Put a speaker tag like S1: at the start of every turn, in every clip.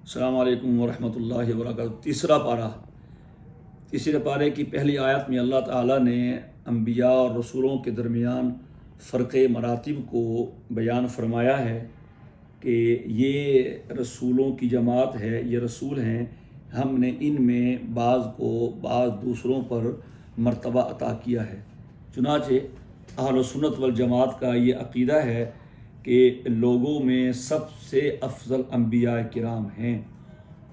S1: السلام علیکم ورحمۃ اللہ وبرکاتہ۔ تیسرے پارے کی پہلی آیت میں اللہ تعالیٰ نے انبیاء اور رسولوں کے درمیان فرق مراتب کو بیان فرمایا ہے کہ یہ رسولوں کی جماعت ہے، یہ رسول ہیں، ہم نے ان میں بعض کو بعض دوسروں پر مرتبہ عطا کیا ہے۔ چنانچہ اہل سنت والجماعت کا یہ عقیدہ ہے کہ لوگوں میں سب سے افضل انبیاء کرام ہیں،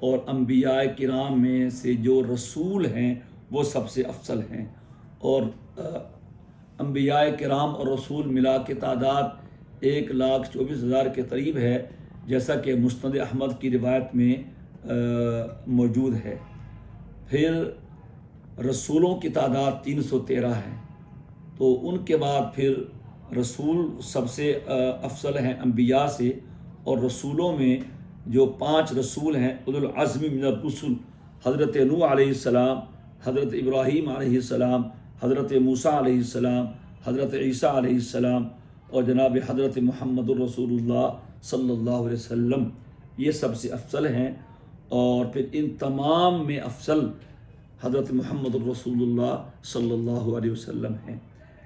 S1: اور انبیاء کرام میں سے جو رسول ہیں وہ سب سے افضل ہیں، اور انبیاء کرام اور رسول ملا کے تعداد 1,24,000 کے قریب ہے، جیسا کہ مسند احمد کی روایت میں موجود ہے۔ پھر رسولوں کی تعداد 313 ہے، تو ان کے بعد پھر رسول سب سے افضل ہیں انبیاء سے، اور رسولوں میں جو 5 رسول ہیں اولو العزم من الرسل، حضرت نوح علیہ السلام، حضرت ابراہیم علیہ السلام، حضرت موسیٰ علیہ السلام، حضرت عیسیٰ علیہ السلام، اور جناب حضرت محمد الرسول اللہ صلی اللہ علیہ وسلم، یہ سب سے افضل ہیں۔ اور پھر ان تمام میں افضل حضرت محمد الرسول اللہ صلی اللہ علیہ وسلم ہیں۔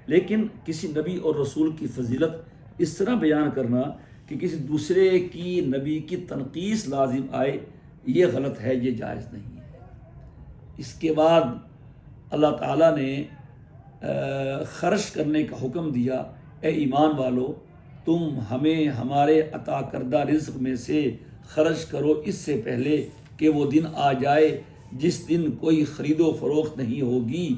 S1: لیکن کسی نبی اور رسول کی فضیلت اس طرح بیان کرنا کہ کسی دوسرے کی نبی کی تنقیص لازم آئے، یہ غلط ہے، یہ جائز نہیں ہے۔ اس کے بعد اللہ تعالیٰ نے خرچ کرنے کا حکم دیا، اے ایمان والو، تم ہمیں ہمارے عطا کردہ رزق میں سے خرچ کرو اس سے پہلے کہ وہ دن آ جائے جس دن کوئی خرید و فروخت نہیں ہوگی،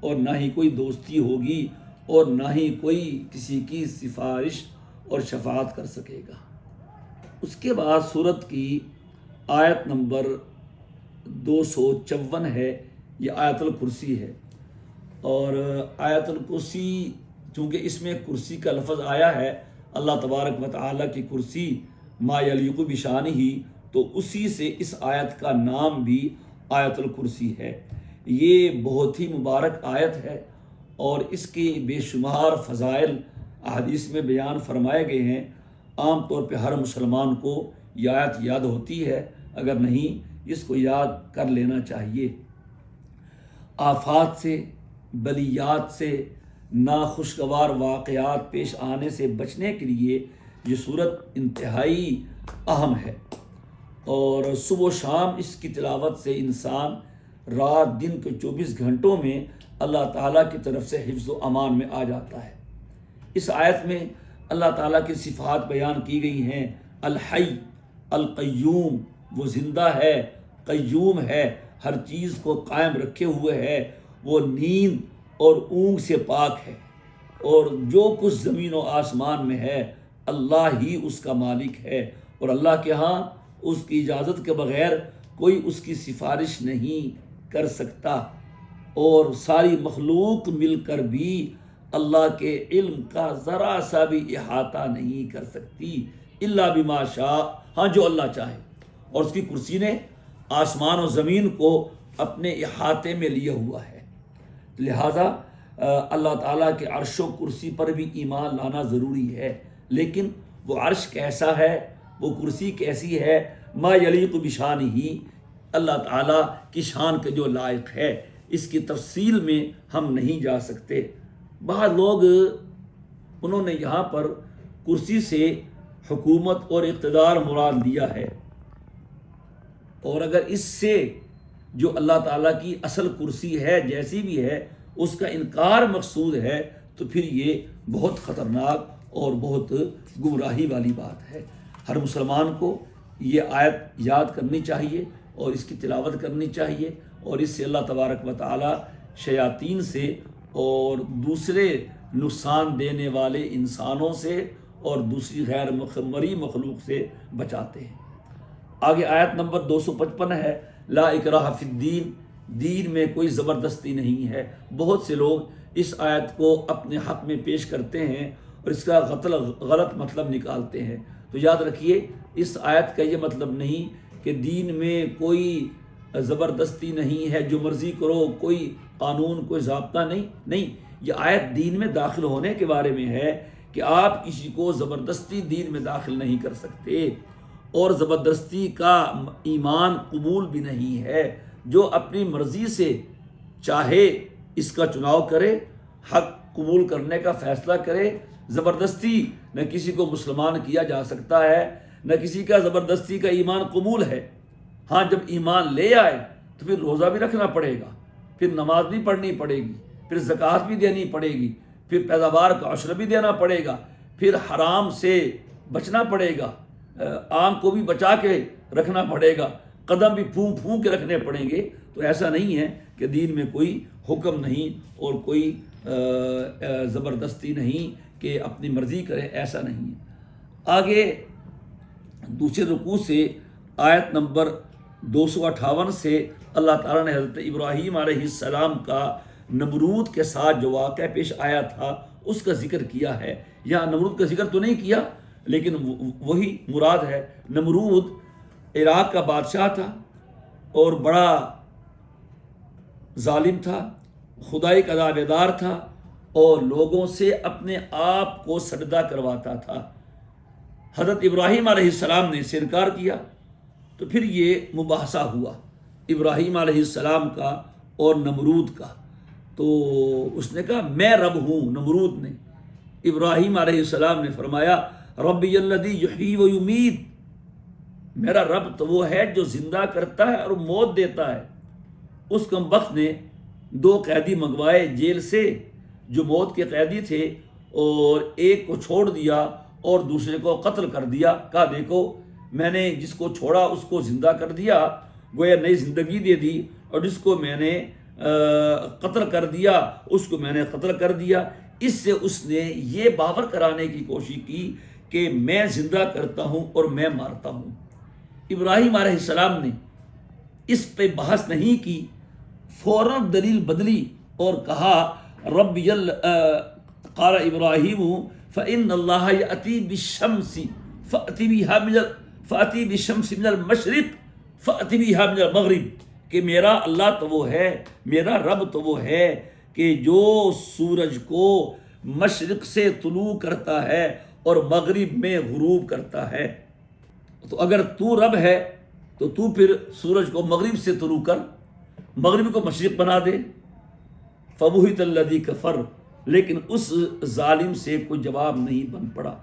S1: اور نہ ہی کوئی دوستی ہوگی، اور نہ ہی کوئی کسی کی سفارش اور شفاعت کر سکے گا۔ اس کے بعد سورت کی آیت نمبر 254 ہے، یہ آیت الکرسی ہے، اور آیت الکرسی چونکہ اس میں کرسی کا لفظ آیا ہے، اللہ تبارک و تعالیٰ کی کرسی ما یلیق بشانہ ہی، تو اسی سے اس آیت کا نام بھی آیت الکرسی ہے۔ یہ بہت ہی مبارک آیت ہے، اور اس کے بے شمار فضائل احادیث میں بیان فرمائے گئے ہیں۔ عام طور پہ ہر مسلمان کو یہ آیت یاد ہوتی ہے، اگر نہیں اس کو یاد کر لینا چاہیے۔ آفات سے، بلیات سے، ناخوشگوار واقعات پیش آنے سے بچنے کے لیے یہ صورت انتہائی اہم ہے، اور صبح و شام اس کی تلاوت سے انسان رات دن کے 24 گھنٹوں میں اللہ تعالیٰ کی طرف سے حفظ و امان میں آ جاتا ہے۔ اس آیت میں اللہ تعالیٰ کی صفات بیان کی گئی ہیں۔ الحی، القیوم، وہ زندہ ہے، قیوم ہے، ہر چیز کو قائم رکھے ہوئے ہے، وہ نیند اور اونگ سے پاک ہے، اور جو کچھ زمین و آسمان میں ہے اللہ ہی اس کا مالک ہے، اور اللہ کے ہاں اس کی اجازت کے بغیر کوئی اس کی سفارش نہیں کر سکتا، اور ساری مخلوق مل کر بھی اللہ کے علم کا ذرا سا بھی احاطہ نہیں کر سکتی، الا بما شاء، ہاں جو اللہ چاہے، اور اس کی کرسی نے آسمان و زمین کو اپنے احاطے میں لیا ہوا ہے۔ لہذا اللہ تعالیٰ کے عرش و کرسی پر بھی ایمان لانا ضروری ہے، لیکن وہ عرش کیسا ہے، وہ کرسی کیسی ہے، ما یلیق بشانہ، اللہ تعالیٰ کی شان کے جو لائق ہے، اس کی تفصیل میں ہم نہیں جا سکتے۔ بعض لوگ انہوں نے یہاں پر کرسی سے حکومت اور اقتدار مراد لیا ہے، اور اگر اس سے جو اللہ تعالیٰ کی اصل کرسی ہے جیسی بھی ہے اس کا انکار مقصود ہے، تو پھر یہ بہت خطرناک اور بہت گمراہی والی بات ہے۔ ہر مسلمان کو یہ آیت یاد کرنی چاہیے اور اس کی تلاوت کرنی چاہیے، اور اس سے اللہ تبارک و تعالی شیاطین سے اور دوسرے نقصان دینے والے انسانوں سے اور دوسری غیر مرئی مخلوق سے بچاتے ہیں۔ آگے آیت نمبر 255 ہے، لا اکراہ فی الدین، دین میں کوئی زبردستی نہیں ہے۔ بہت سے لوگ اس آیت کو اپنے حق میں پیش کرتے ہیں اور اس کا غلط مطلب نکالتے ہیں، تو یاد رکھیے اس آیت کا یہ مطلب نہیں کہ دین میں کوئی زبردستی نہیں ہے، جو مرضی کرو، کوئی قانون، کوئی ضابطہ نہیں۔ یہ آیت دین میں داخل ہونے کے بارے میں ہے کہ آپ کسی کو زبردستی دین میں داخل نہیں کر سکتے، اور زبردستی کا ایمان قبول بھی نہیں ہے۔ جو اپنی مرضی سے چاہے اس کا چناؤ کرے، حق قبول کرنے کا فیصلہ کرے۔ زبردستی نہ کسی کو مسلمان کیا جا سکتا ہے، نہ کسی کا زبردستی کا ایمان قبول ہے۔ ہاں جب ایمان لے آئے تو پھر روزہ بھی رکھنا پڑے گا، پھر نماز بھی پڑھنی پڑے گی، پھر زکوٰۃ بھی دینی پڑے گی، پھر پیداوار کا عشر بھی دینا پڑے گا، پھر حرام سے بچنا پڑے گا، آنکھ کو بھی بچا کے رکھنا پڑے گا، قدم بھی پھونک پھونک کے رکھنے پڑیں گے۔ تو ایسا نہیں ہے کہ دین میں کوئی حکم نہیں اور کوئی زبردستی نہیں کہ اپنی مرضی کرے، ایسا نہیں ہے۔ آگے دوسرے رکوع سے آیت نمبر 258 سے اللہ تعالیٰ نے حضرت ابراہیم علیہ السلام کا نمرود کے ساتھ جو واقعہ پیش آیا تھا اس کا ذکر کیا ہے۔ یہاں نمرود کا ذکر تو نہیں کیا، لیکن وہی مراد ہے۔ نمرود عراق کا بادشاہ تھا اور بڑا ظالم تھا، خدائی کا دعویدار تھا اور لوگوں سے اپنے آپ کو سجدہ کرواتا تھا۔ حضرت ابراہیم علیہ السلام نے اسے انکار کیا تو پھر یہ مباحثہ ہوا ابراہیم علیہ السلام کا اور نمرود کا۔ تو اس نے کہا میں رب ہوں، نمرود نے۔ ابراہیم علیہ السلام نے فرمایا ربی الذی یحیی و یمیت، میرا رب تو وہ ہے جو زندہ کرتا ہے اور موت دیتا ہے۔ اس کمبخت نے 2 قیدی منگوائے جیل سے جو موت کے قیدی تھے، اور ایک کو چھوڑ دیا اور دوسرے کو قتل کر دیا۔ کہا دیکھو میں نے جس کو چھوڑا اس کو زندہ کر دیا، گویا نئی زندگی دے دی، اور جس کو میں نے قتل کر دیا اس کو میں نے قتل کر دیا۔ اس سے اس نے یہ باور کرانے کی کوشش کی کہ میں زندہ کرتا ہوں اور میں مارتا ہوں۔ ابراہیم علیہ السلام نے اس پہ بحث نہیں کی، فوراً دلیل بدلی اور کہا قال ابراہیم فإن اللہ یأتی بالشمس فأتی بالشمس من المشرق فأتی بها من المغرب، کہ میرا اللہ تو وہ ہے، میرا رب تو وہ ہے کہ جو سورج کو مشرق سے طلوع کرتا ہے اور مغرب میں غروب کرتا ہے۔ تو اگر تو رب ہے تو تو پھر سورج کو مغرب سے طلوع کر، مغرب کو مشرق بنا دے۔ فبہت الذی کفر، لیکن اس ظالم سے کوئی جواب نہیں بن پڑا۔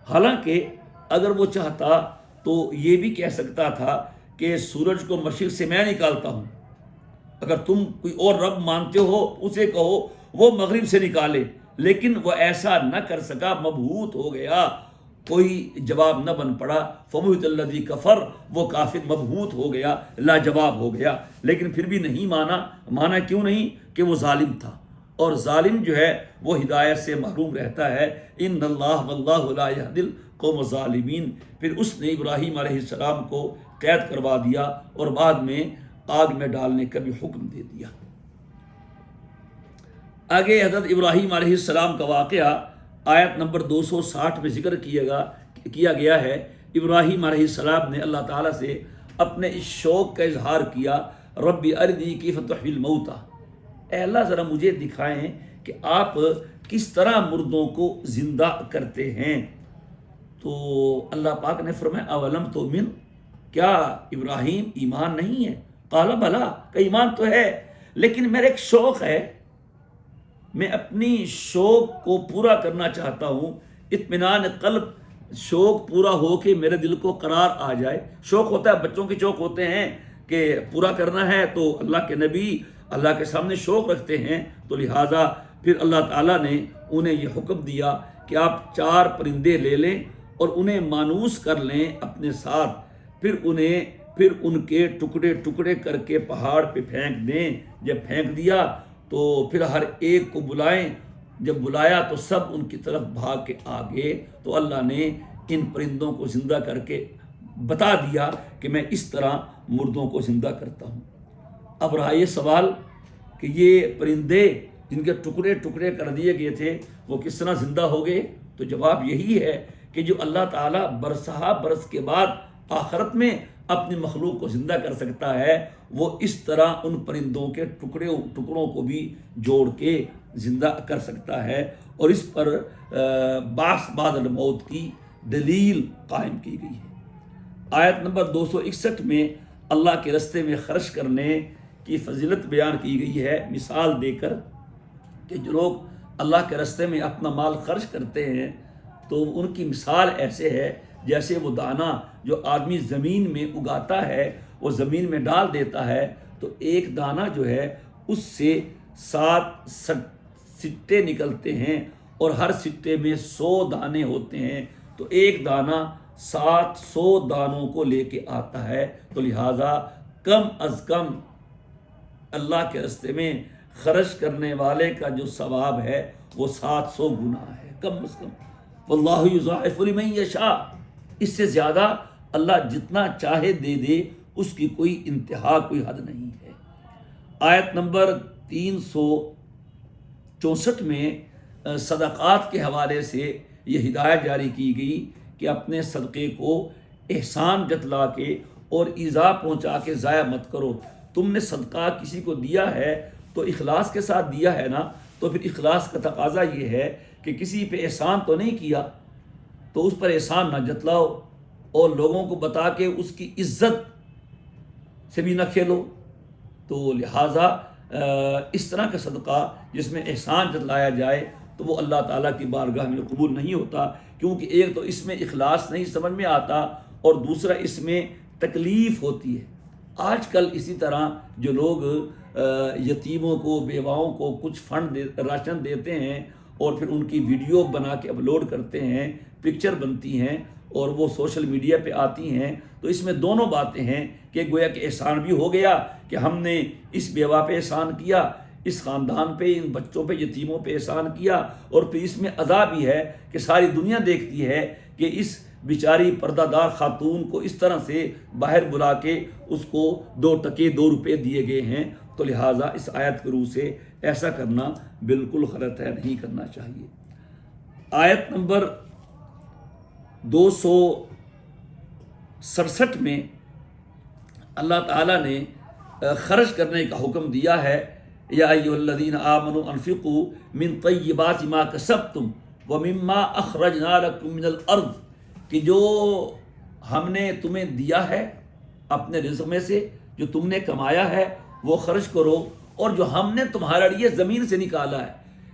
S1: حالانکہ اگر وہ چاہتا تو یہ بھی کہہ سکتا تھا کہ سورج کو مشرق سے میں نکالتا ہوں، اگر تم کوئی اور رب مانتے ہو اسے کہو وہ مغرب سے نکالے، لیکن وہ ایسا نہ کر سکا، مبہوت ہو گیا، کوئی جواب نہ بن پڑا۔ فبہت الذی کفر، وہ کافر مبہوت ہو گیا، لاجواب ہو گیا، لیکن پھر بھی نہیں مانا کیوں نہیں؟ کہ وہ ظالم تھا، اور ظالم جو ہے وہ ہدایت سے محروم رہتا ہے۔ ان اللہ واللہ لا یہدی القوم الظالمین۔ پھر اس نے ابراہیم علیہ السلام کو قید کروا دیا اور بعد میں آگ میں ڈالنے کا بھی حکم دے دیا۔ آگے حضرت ابراہیم علیہ السلام کا واقعہ آیت نمبر 260 میں ذکر کیا گیا ہے۔ ابراہیم علیہ السلام نے اللہ تعالیٰ سے اپنے اس شوق کا اظہار کیا، ربی ارنی کیف تحیی الموتیٰ، اے اللہ ذرا مجھے دکھائیں کہ آپ کس طرح مردوں کو زندہ کرتے ہیں۔ تو اللہ پاک نے فرمایا اولم تؤمن، کیا ابراہیم ایمان نہیں ہے؟ قال بلا، کہ ایمان تو ہے لیکن میرا ایک شوق ہے، میں اپنی شوق کو پورا کرنا چاہتا ہوں، اطمینان قلب، شوق پورا ہو کے میرے دل کو قرار آ جائے۔ شوق ہوتا ہے، بچوں کے شوق ہوتے ہیں کہ پورا کرنا ہے، تو اللہ کے نبی اللہ کے سامنے شوق رکھتے ہیں، تو لہٰذا پھر اللہ تعالیٰ نے انہیں یہ حکم دیا کہ آپ 4 پرندے لے لیں اور انہیں مانوس کر لیں اپنے ساتھ، پھر ان کے ٹکڑے ٹکڑے کر کے پہاڑ پہ پھینک دیں۔ جب پھینک دیا تو پھر ہر ایک کو بلائیں، جب بلایا تو سب ان کی طرف بھاگ کے آ گئے۔ تو اللہ نے ان پرندوں کو زندہ کر کے بتا دیا کہ میں اس طرح مردوں کو زندہ کرتا ہوں۔ اب رہا یہ سوال کہ یہ پرندے جن کے ٹکڑے ٹکڑے کر دیے گئے تھے وہ کس طرح زندہ ہو گئے؟ تو جواب یہی ہے کہ جو اللہ تعالیٰ برسہ برس کے بعد آخرت میں اپنی مخلوق کو زندہ کر سکتا ہے، وہ اس طرح ان پرندوں کے ٹکڑوں کو بھی جوڑ کے زندہ کر سکتا ہے، اور اس پر بعث بعد الموت کی دلیل قائم کی گئی ہے۔ آیت نمبر 261 میں اللہ کے راستے میں خرچ کرنے کی فضیلت بیان کی گئی ہے، مثال دے کر کہ جو لوگ اللہ کے راستے میں اپنا مال خرچ کرتے ہیں تو ان کی مثال ایسے ہے جیسے وہ دانہ جو آدمی زمین میں اگاتا ہے، وہ زمین میں ڈال دیتا ہے، تو ایک دانہ جو ہے اس سے 7 سٹے نکلتے ہیں اور ہر سٹے میں 100 دانے ہوتے ہیں، تو ایک دانہ 700 دانوں کو لے کے آتا ہے۔ تو لہٰذا کم از کم اللہ کے راستے میں خرچ کرنے والے کا جو ثواب ہے وہ 700 گنا ہے کم از کم۔ واللہ یضاعف لمن یشاء، اس سے زیادہ اللہ جتنا چاہے دے دے، اس کی کوئی انتہا، کوئی حد نہیں ہے۔ آیت نمبر 364 میں صدقات کے حوالے سے یہ ہدایت جاری کی گئی کہ اپنے صدقے کو احسان جتلا کے اور ایذا پہنچا کے ضائع مت کرو۔ تم نے صدقہ کسی کو دیا ہے تو اخلاص کے ساتھ دیا ہے نا، تو پھر اخلاص کا تقاضا یہ ہے کہ کسی پہ احسان تو نہیں کیا تو اس پر احسان نہ جتلاؤ اور لوگوں کو بتا کے اس کی عزت سے بھی نہ کھیلو۔ تو لہٰذا اس طرح کا صدقہ جس میں احسان جتلایا جائے تو وہ اللہ تعالیٰ کی بارگاہ میں قبول نہیں ہوتا، کیونکہ ایک تو اس میں اخلاص نہیں سمجھ میں آتا اور دوسرا اس میں تکلیف ہوتی ہے۔ آج کل اسی طرح جو لوگ یتیموں کو، بیواؤں کو کچھ فنڈ راشن دیتے ہیں اور پھر ان کی ویڈیو بنا کے اپلوڈ کرتے ہیں، پکچر بنتی ہیں اور وہ سوشل میڈیا پہ آتی ہیں، تو اس میں دونوں باتیں ہیں کہ گویا کہ احسان بھی ہو گیا کہ ہم نے اس بیوہ پہ احسان کیا، اس خاندان پہ، ان بچوں پہ، یتیموں پہ احسان کیا، اور پھر اس میں عذاب بھی ہے کہ ساری دنیا دیکھتی ہے کہ اس بیچاری پردہ دار خاتون کو اس طرح سے باہر بلا کے اس کو 2 ٹکے 2 روپے دیے گئے ہیں۔ تو لہٰذا اس آیت کے روح سے ایسا کرنا بالکل غلط ہے، نہیں کرنا چاہیے۔ آیت نمبر 267 میں اللہ تعالیٰ نے خرچ کرنے کا حکم دیا ہے، یا ایھا الذین آمنوا انفقوا من طیبات ما کسبتم ومما اخرجنا لکم من الارض، کہ جو ہم نے تمہیں دیا ہے اپنے رزق میں سے، جو تم نے کمایا ہے وہ خرچ کرو، اور جو ہم نے تمہارے لیے زمین سے نکالا ہے،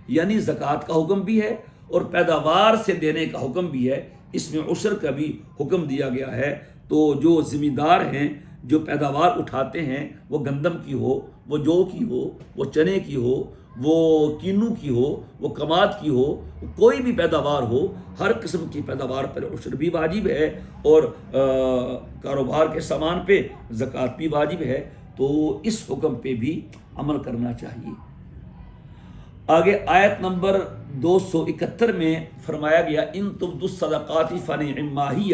S1: یعنی زکوٰۃ کا حکم بھی ہے اور پیداوار سے دینے کا حکم بھی ہے، اس میں عشر کا بھی حکم دیا گیا ہے۔ تو جو ذمہ دار ہیں، جو پیداوار اٹھاتے ہیں، وہ گندم کی ہو، وہ جو کی ہو، وہ چنے کی ہو، وہ کینو کی ہو، وہ کماد کی ہو، کوئی بھی پیداوار ہو، ہر قسم کی پیداوار پر عشر بھی واجب ہے اور کاروبار کے سامان پہ زکوٰۃ بھی واجب ہے، تو اس حکم پہ بھی عمل کرنا چاہیے۔ آگے آیت نمبر 271 میں فرمایا گیا، ان تبدوا الصدقات فنعما ہی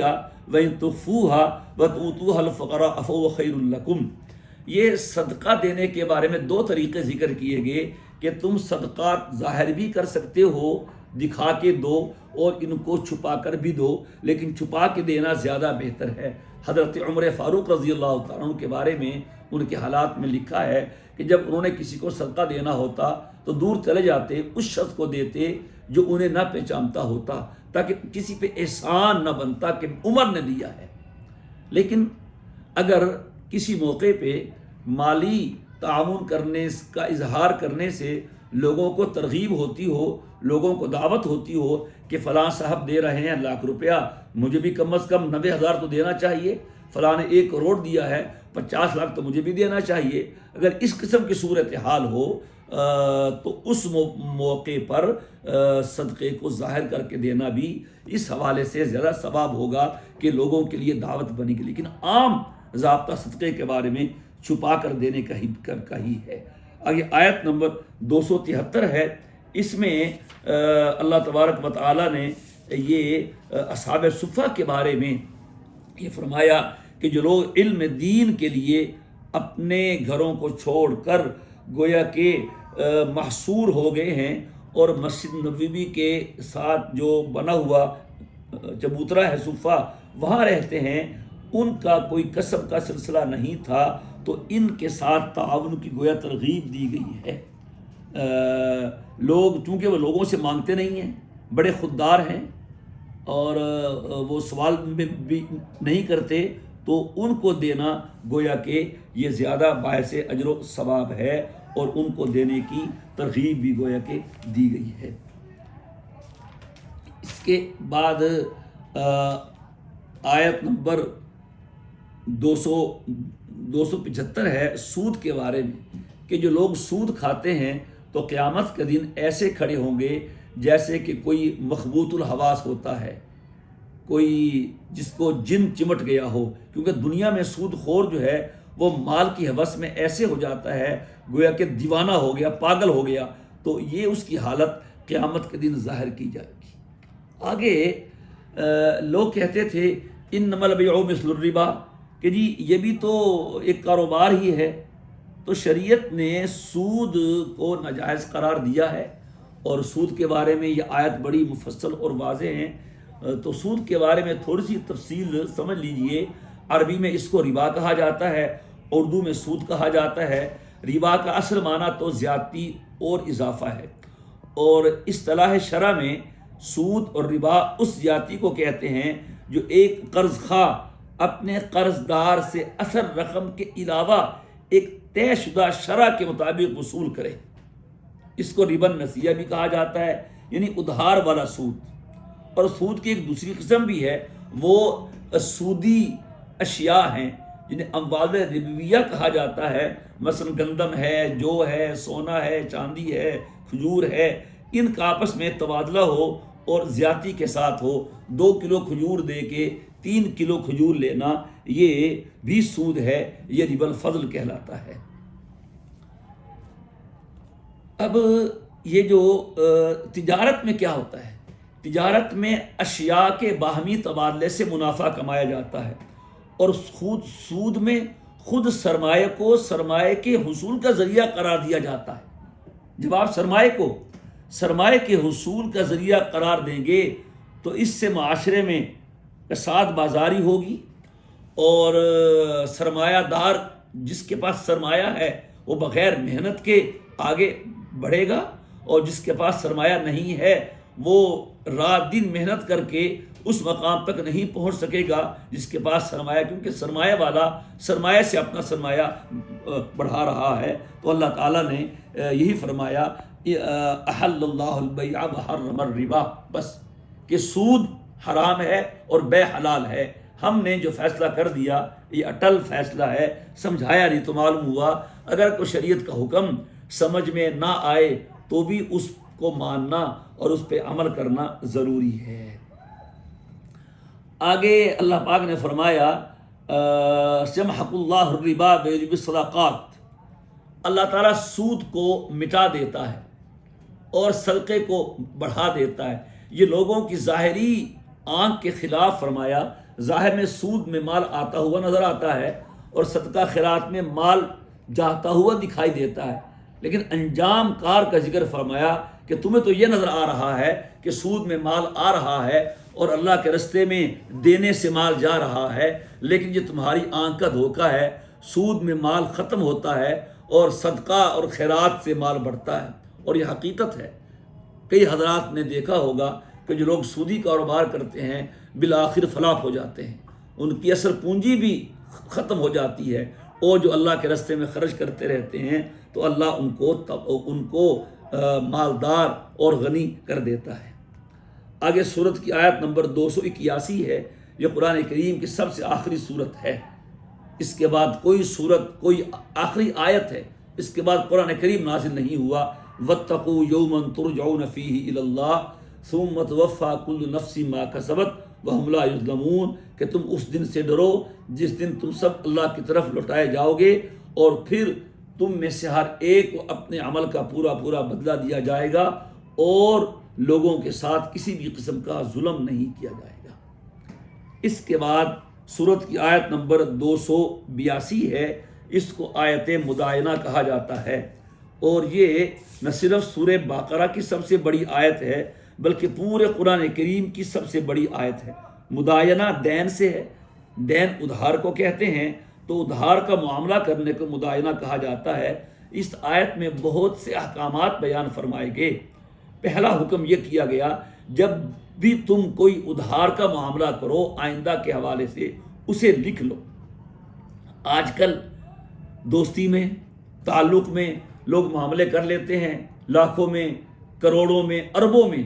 S1: وان تخفوها وتؤتوها الفقراء فهو خیر لکم۔ یہ صدقہ دینے کے بارے میں 2 طریقے ذکر کیے گئے کہ تم صدقات ظاہر بھی کر سکتے ہو، دکھا کے دو، اور ان کو چھپا کر بھی دو، لیکن چھپا کے دینا زیادہ بہتر ہے۔ حضرت عمر فاروق رضی اللہ تعالیٰ عنہ کے بارے میں ان کے حالات میں لکھا ہے کہ جب انہوں نے کسی کو صدقہ دینا ہوتا تو دور چلے جاتے، اس شخص کو دیتے جو انہیں نہ پہچانتا ہوتا، تاکہ کسی پہ احسان نہ بنتا کہ عمر نے دیا ہے۔ لیکن اگر کسی موقع پہ مالی تعاون کرنے کا اظہار کرنے سے لوگوں کو ترغیب ہوتی ہو، لوگوں کو دعوت ہوتی ہو کہ فلاں صاحب دے رہے ہیں 1,00,000 روپیہ، مجھے بھی کم از کم 90,000 تو دینا چاہیے، فلاں نے 1 کروڑ دیا ہے، 50 لاکھ تو مجھے بھی دینا چاہیے، اگر اس قسم کی صورتحال ہو تو اس موقع پر صدقے کو ظاہر کر کے دینا بھی اس حوالے سے زیادہ ثواب ہوگا کہ لوگوں کے لیے دعوت بنے گی۔ لیکن عام ضابطہ صدقے کے بارے میں چھپا کر دینے کا ہی ہے۔ آگے آیت نمبر 273 ہے، اس میں اللہ تبارک و تعالیٰ نے یہ اصحاب صفہ کے بارے میں یہ فرمایا کہ جو لوگ علم دین کے لیے اپنے گھروں کو چھوڑ کر گویا کہ محصور ہو گئے ہیں اور مسجد نبوی کے ساتھ جو بنا ہوا چبوترا ہے صفہ، وہاں رہتے ہیں، ان کا کوئی کسب کا سلسلہ نہیں تھا، تو ان کے ساتھ تعاون کی گویا ترغیب دی گئی ہے۔ لوگ چونکہ وہ لوگوں سے مانگتے نہیں ہیں، بڑے خوددار ہیں اور وہ سوال بھی نہیں کرتے، تو ان کو دینا گویا کہ یہ زیادہ باعث اجر و ثواب ہے، اور ان کو دینے کی ترغیب بھی گویا کہ دی گئی ہے۔ اس کے بعد آیت نمبر 275 ہے سود کے بارے میں، کہ جو لوگ سود کھاتے ہیں تو قیامت کے دن ایسے کھڑے ہوں گے جیسے کہ کوئی مخبوط الحواس ہوتا ہے، کوئی جس کو جن چمٹ گیا ہو، کیونکہ دنیا میں سود خور جو ہے وہ مال کی ہوس میں ایسے ہو جاتا ہے گویا کہ دیوانہ ہو گیا، پاگل ہو گیا، تو یہ اس کی حالت قیامت کے دن ظاہر کی جائے گی۔ آگے لوگ کہتے تھے انما البیع مثل الربا، کہ جی یہ بھی تو ایک کاروبار ہی ہے، تو شریعت نے سود کو ناجائز قرار دیا ہے، اور سود کے بارے میں یہ آیت بڑی مفصل اور واضح ہیں۔ تو سود کے بارے میں تھوڑی سی تفصیل سمجھ لیجئے۔ عربی میں اس کو ربا کہا جاتا ہے، اردو میں سود کہا جاتا ہے۔ ربا کا اصل معنی تو زیادتی اور اضافہ ہے، اور اصطلاح شرع میں سود اور ربا اس زیادتی کو کہتے ہیں جو ایک قرض خواہ اپنے قرض دار سے اصل رقم کے علاوہ ایک طے شدہ شرح کے مطابق وصول کرے۔ اس کو ربا نسیہ بھی کہا جاتا ہے، یعنی ادھار والا سود۔ اور سود کی ایک دوسری قسم بھی ہے، وہ سودی اشیاء ہیں جنہیں اموال ربویہ کہا جاتا ہے، مثلا گندم ہے، جو ہے، سونا ہے، چاندی ہے، کھجور ہے، ان کا آپس میں تبادلہ ہو اور زیادتی کے ساتھ ہو، 2 کلو کھجور دے کے 3 کلو کھجور لینا، یہ بھی سود ہے، یہ ربا الفضل کہلاتا ہے۔ اب یہ جو تجارت میں کیا ہوتا ہے، تجارت میں اشیاء کے باہمی تبادلے سے منافع کمایا جاتا ہے، اور سود میں خود سرمایہ کو سرمایہ کے حصول کا ذریعہ قرار دیا جاتا ہے۔ جب آپ سرمایہ کے حصول کا ذریعہ قرار دیں گے تو اس سے معاشرے میں فساد بازاری ہوگی، اور سرمایہ دار جس کے پاس سرمایہ ہے وہ بغیر محنت کے آگے بڑھے گا، اور جس کے پاس سرمایہ نہیں ہے وہ رات دن محنت کر کے اس مقام تک نہیں پہنچ سکے گا جس کے پاس سرمایہ، کیونکہ سرمایہ والا سرمایہ سے اپنا سرمایہ بڑھا رہا ہے۔ تو اللہ تعالیٰ نے یہی فرمایا احل اللہ البیع وحرم الربا، بس کہ سود حرام ہے اور بے حلال ہے۔ ہم نے جو فیصلہ کر دیا یہ اٹل فیصلہ ہے، سمجھایا نہیں تو معلوم ہوا۔ اگر کوئی شریعت کا حکم سمجھ میں نہ آئے تو بھی اس کو ماننا اور اس پہ عمل کرنا ضروری ہے۔ آگے اللہ پاک نے فرمایا یمحق اللہ الربا ویربی الصدقات، اللہ تعالیٰ سود کو مٹا دیتا ہے اور صدقے کو بڑھا دیتا ہے۔ یہ لوگوں کی ظاہری آنکھ کے خلاف فرمایا، ظاہر میں سود میں مال آتا ہوا نظر آتا ہے اور صدقہ خیرات میں مال جاتا ہوا دکھائی دیتا ہے، لیکن انجام کار کا ذکر فرمایا کہ تمہیں تو یہ نظر آ رہا ہے کہ سود میں مال آ رہا ہے اور اللہ کے رستے میں دینے سے مال جا رہا ہے، لیکن یہ تمہاری آنکھ کا دھوکہ ہے۔ سود میں مال ختم ہوتا ہے اور صدقہ اور خیرات سے مال بڑھتا ہے، اور یہ حقیقت ہے۔ کئی حضرات نے دیکھا ہوگا کہ جو لوگ سودی کاروبار کرتے ہیں بالآخر فلاح ہو جاتے ہیں، ان کی اصل پونجی بھی ختم ہو جاتی ہے، اور جو اللہ کے رستے میں خرچ کرتے رہتے ہیں تو اللہ ان کو مالدار اور غنی کر دیتا ہے۔ آگے سورت کی آیت نمبر 281 ہے، یہ قرآن کریم کی سب سے آخری سورت ہے۔ اس کے بعد کوئی آخری آیت ہے، اس کے بعد قرآن کریم نازل نہیں ہوا۔ وَاتَّقُوا يَوْمًا تُرْجَعُونَ فِيهِ إِلَى اللَّهِ ثُمَّ تُوَفَّى كُلُّ نَفْسٍ مَا كَسَبَتْ وَهُمْ لَا يُظْلَمُونَ، کہ تم اس دن سے ڈرو جس دن تم سب اللہ کی طرف لوٹائے جاؤ گے، اور پھر تم میں سے ہر ایک کو اپنے عمل کا پورا بدلہ دیا جائے گا، اور لوگوں کے ساتھ کسی بھی قسم کا ظلم نہیں کیا جائے گا۔ اس کے بعد سورت کی آیت نمبر 282 ہے، اس کو آیت مدائنہ کہا جاتا ہے، اور یہ نہ صرف سورہ بقرہ کی سب سے بڑی آیت ہے بلکہ پورے قرآن کریم کی سب سے بڑی آیت ہے۔ مدائنہ دین سے ہے، دین ادھار کو کہتے ہیں، تو ادھار کا معاملہ کرنے کو مدائنہ کہا جاتا ہے۔ اس آیت میں بہت سے احکامات بیان فرمائے گئے۔ پہلا حکم یہ کیا گیا، جب بھی تم کوئی ادھار کا معاملہ کرو آئندہ کے حوالے سے اسے لکھ لو، آج کل دوستی میں، تعلق میں لوگ معاملے کر لیتے ہیں لاکھوں میں، کروڑوں میں، اربوں میں،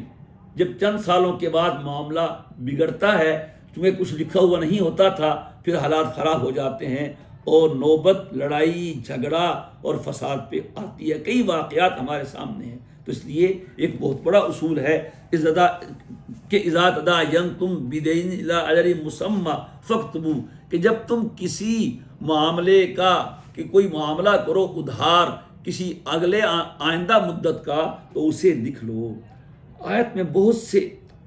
S1: جب چند سالوں کے بعد معاملہ بگڑتا ہے، تمہیں کچھ لکھا ہوا نہیں ہوتا تھا، پھر حالات خراب ہو جاتے ہیں اور نوبت لڑائی جھگڑا اور فساد پہ آتی ہے۔ کئی واقعات ہمارے سامنے ہیں۔ تو اس لیے ایک بہت بڑا اصول ہے اذا تداینتم بدین الی اجل مسمى فاکتبوا، کہ جب تم کسی معاملے کا کہ کوئی معاملہ کرو ادھار کسی اگلے آئندہ مدت کا، تو اسے لکھ لو۔ آیت میں بہت سے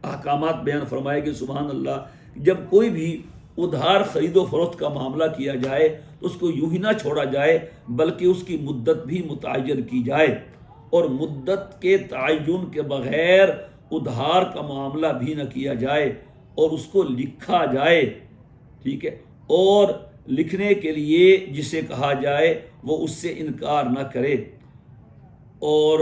S1: احکامات بیان فرمائے گئے، سبحان اللہ۔ جب کوئی بھی ادھار خرید و فروخت کا معاملہ کیا جائے تو اس کو یوں ہی نہ چھوڑا جائے، بلکہ اس کی مدت بھی متعین کی جائے، اور مدت کے تعین کے بغیر ادھار کا معاملہ بھی نہ کیا جائے، اور اس کو لکھا جائے، ٹھیک ہے، اور لکھنے کے لیے جسے کہا جائے وہ اس سے انکار نہ کرے، اور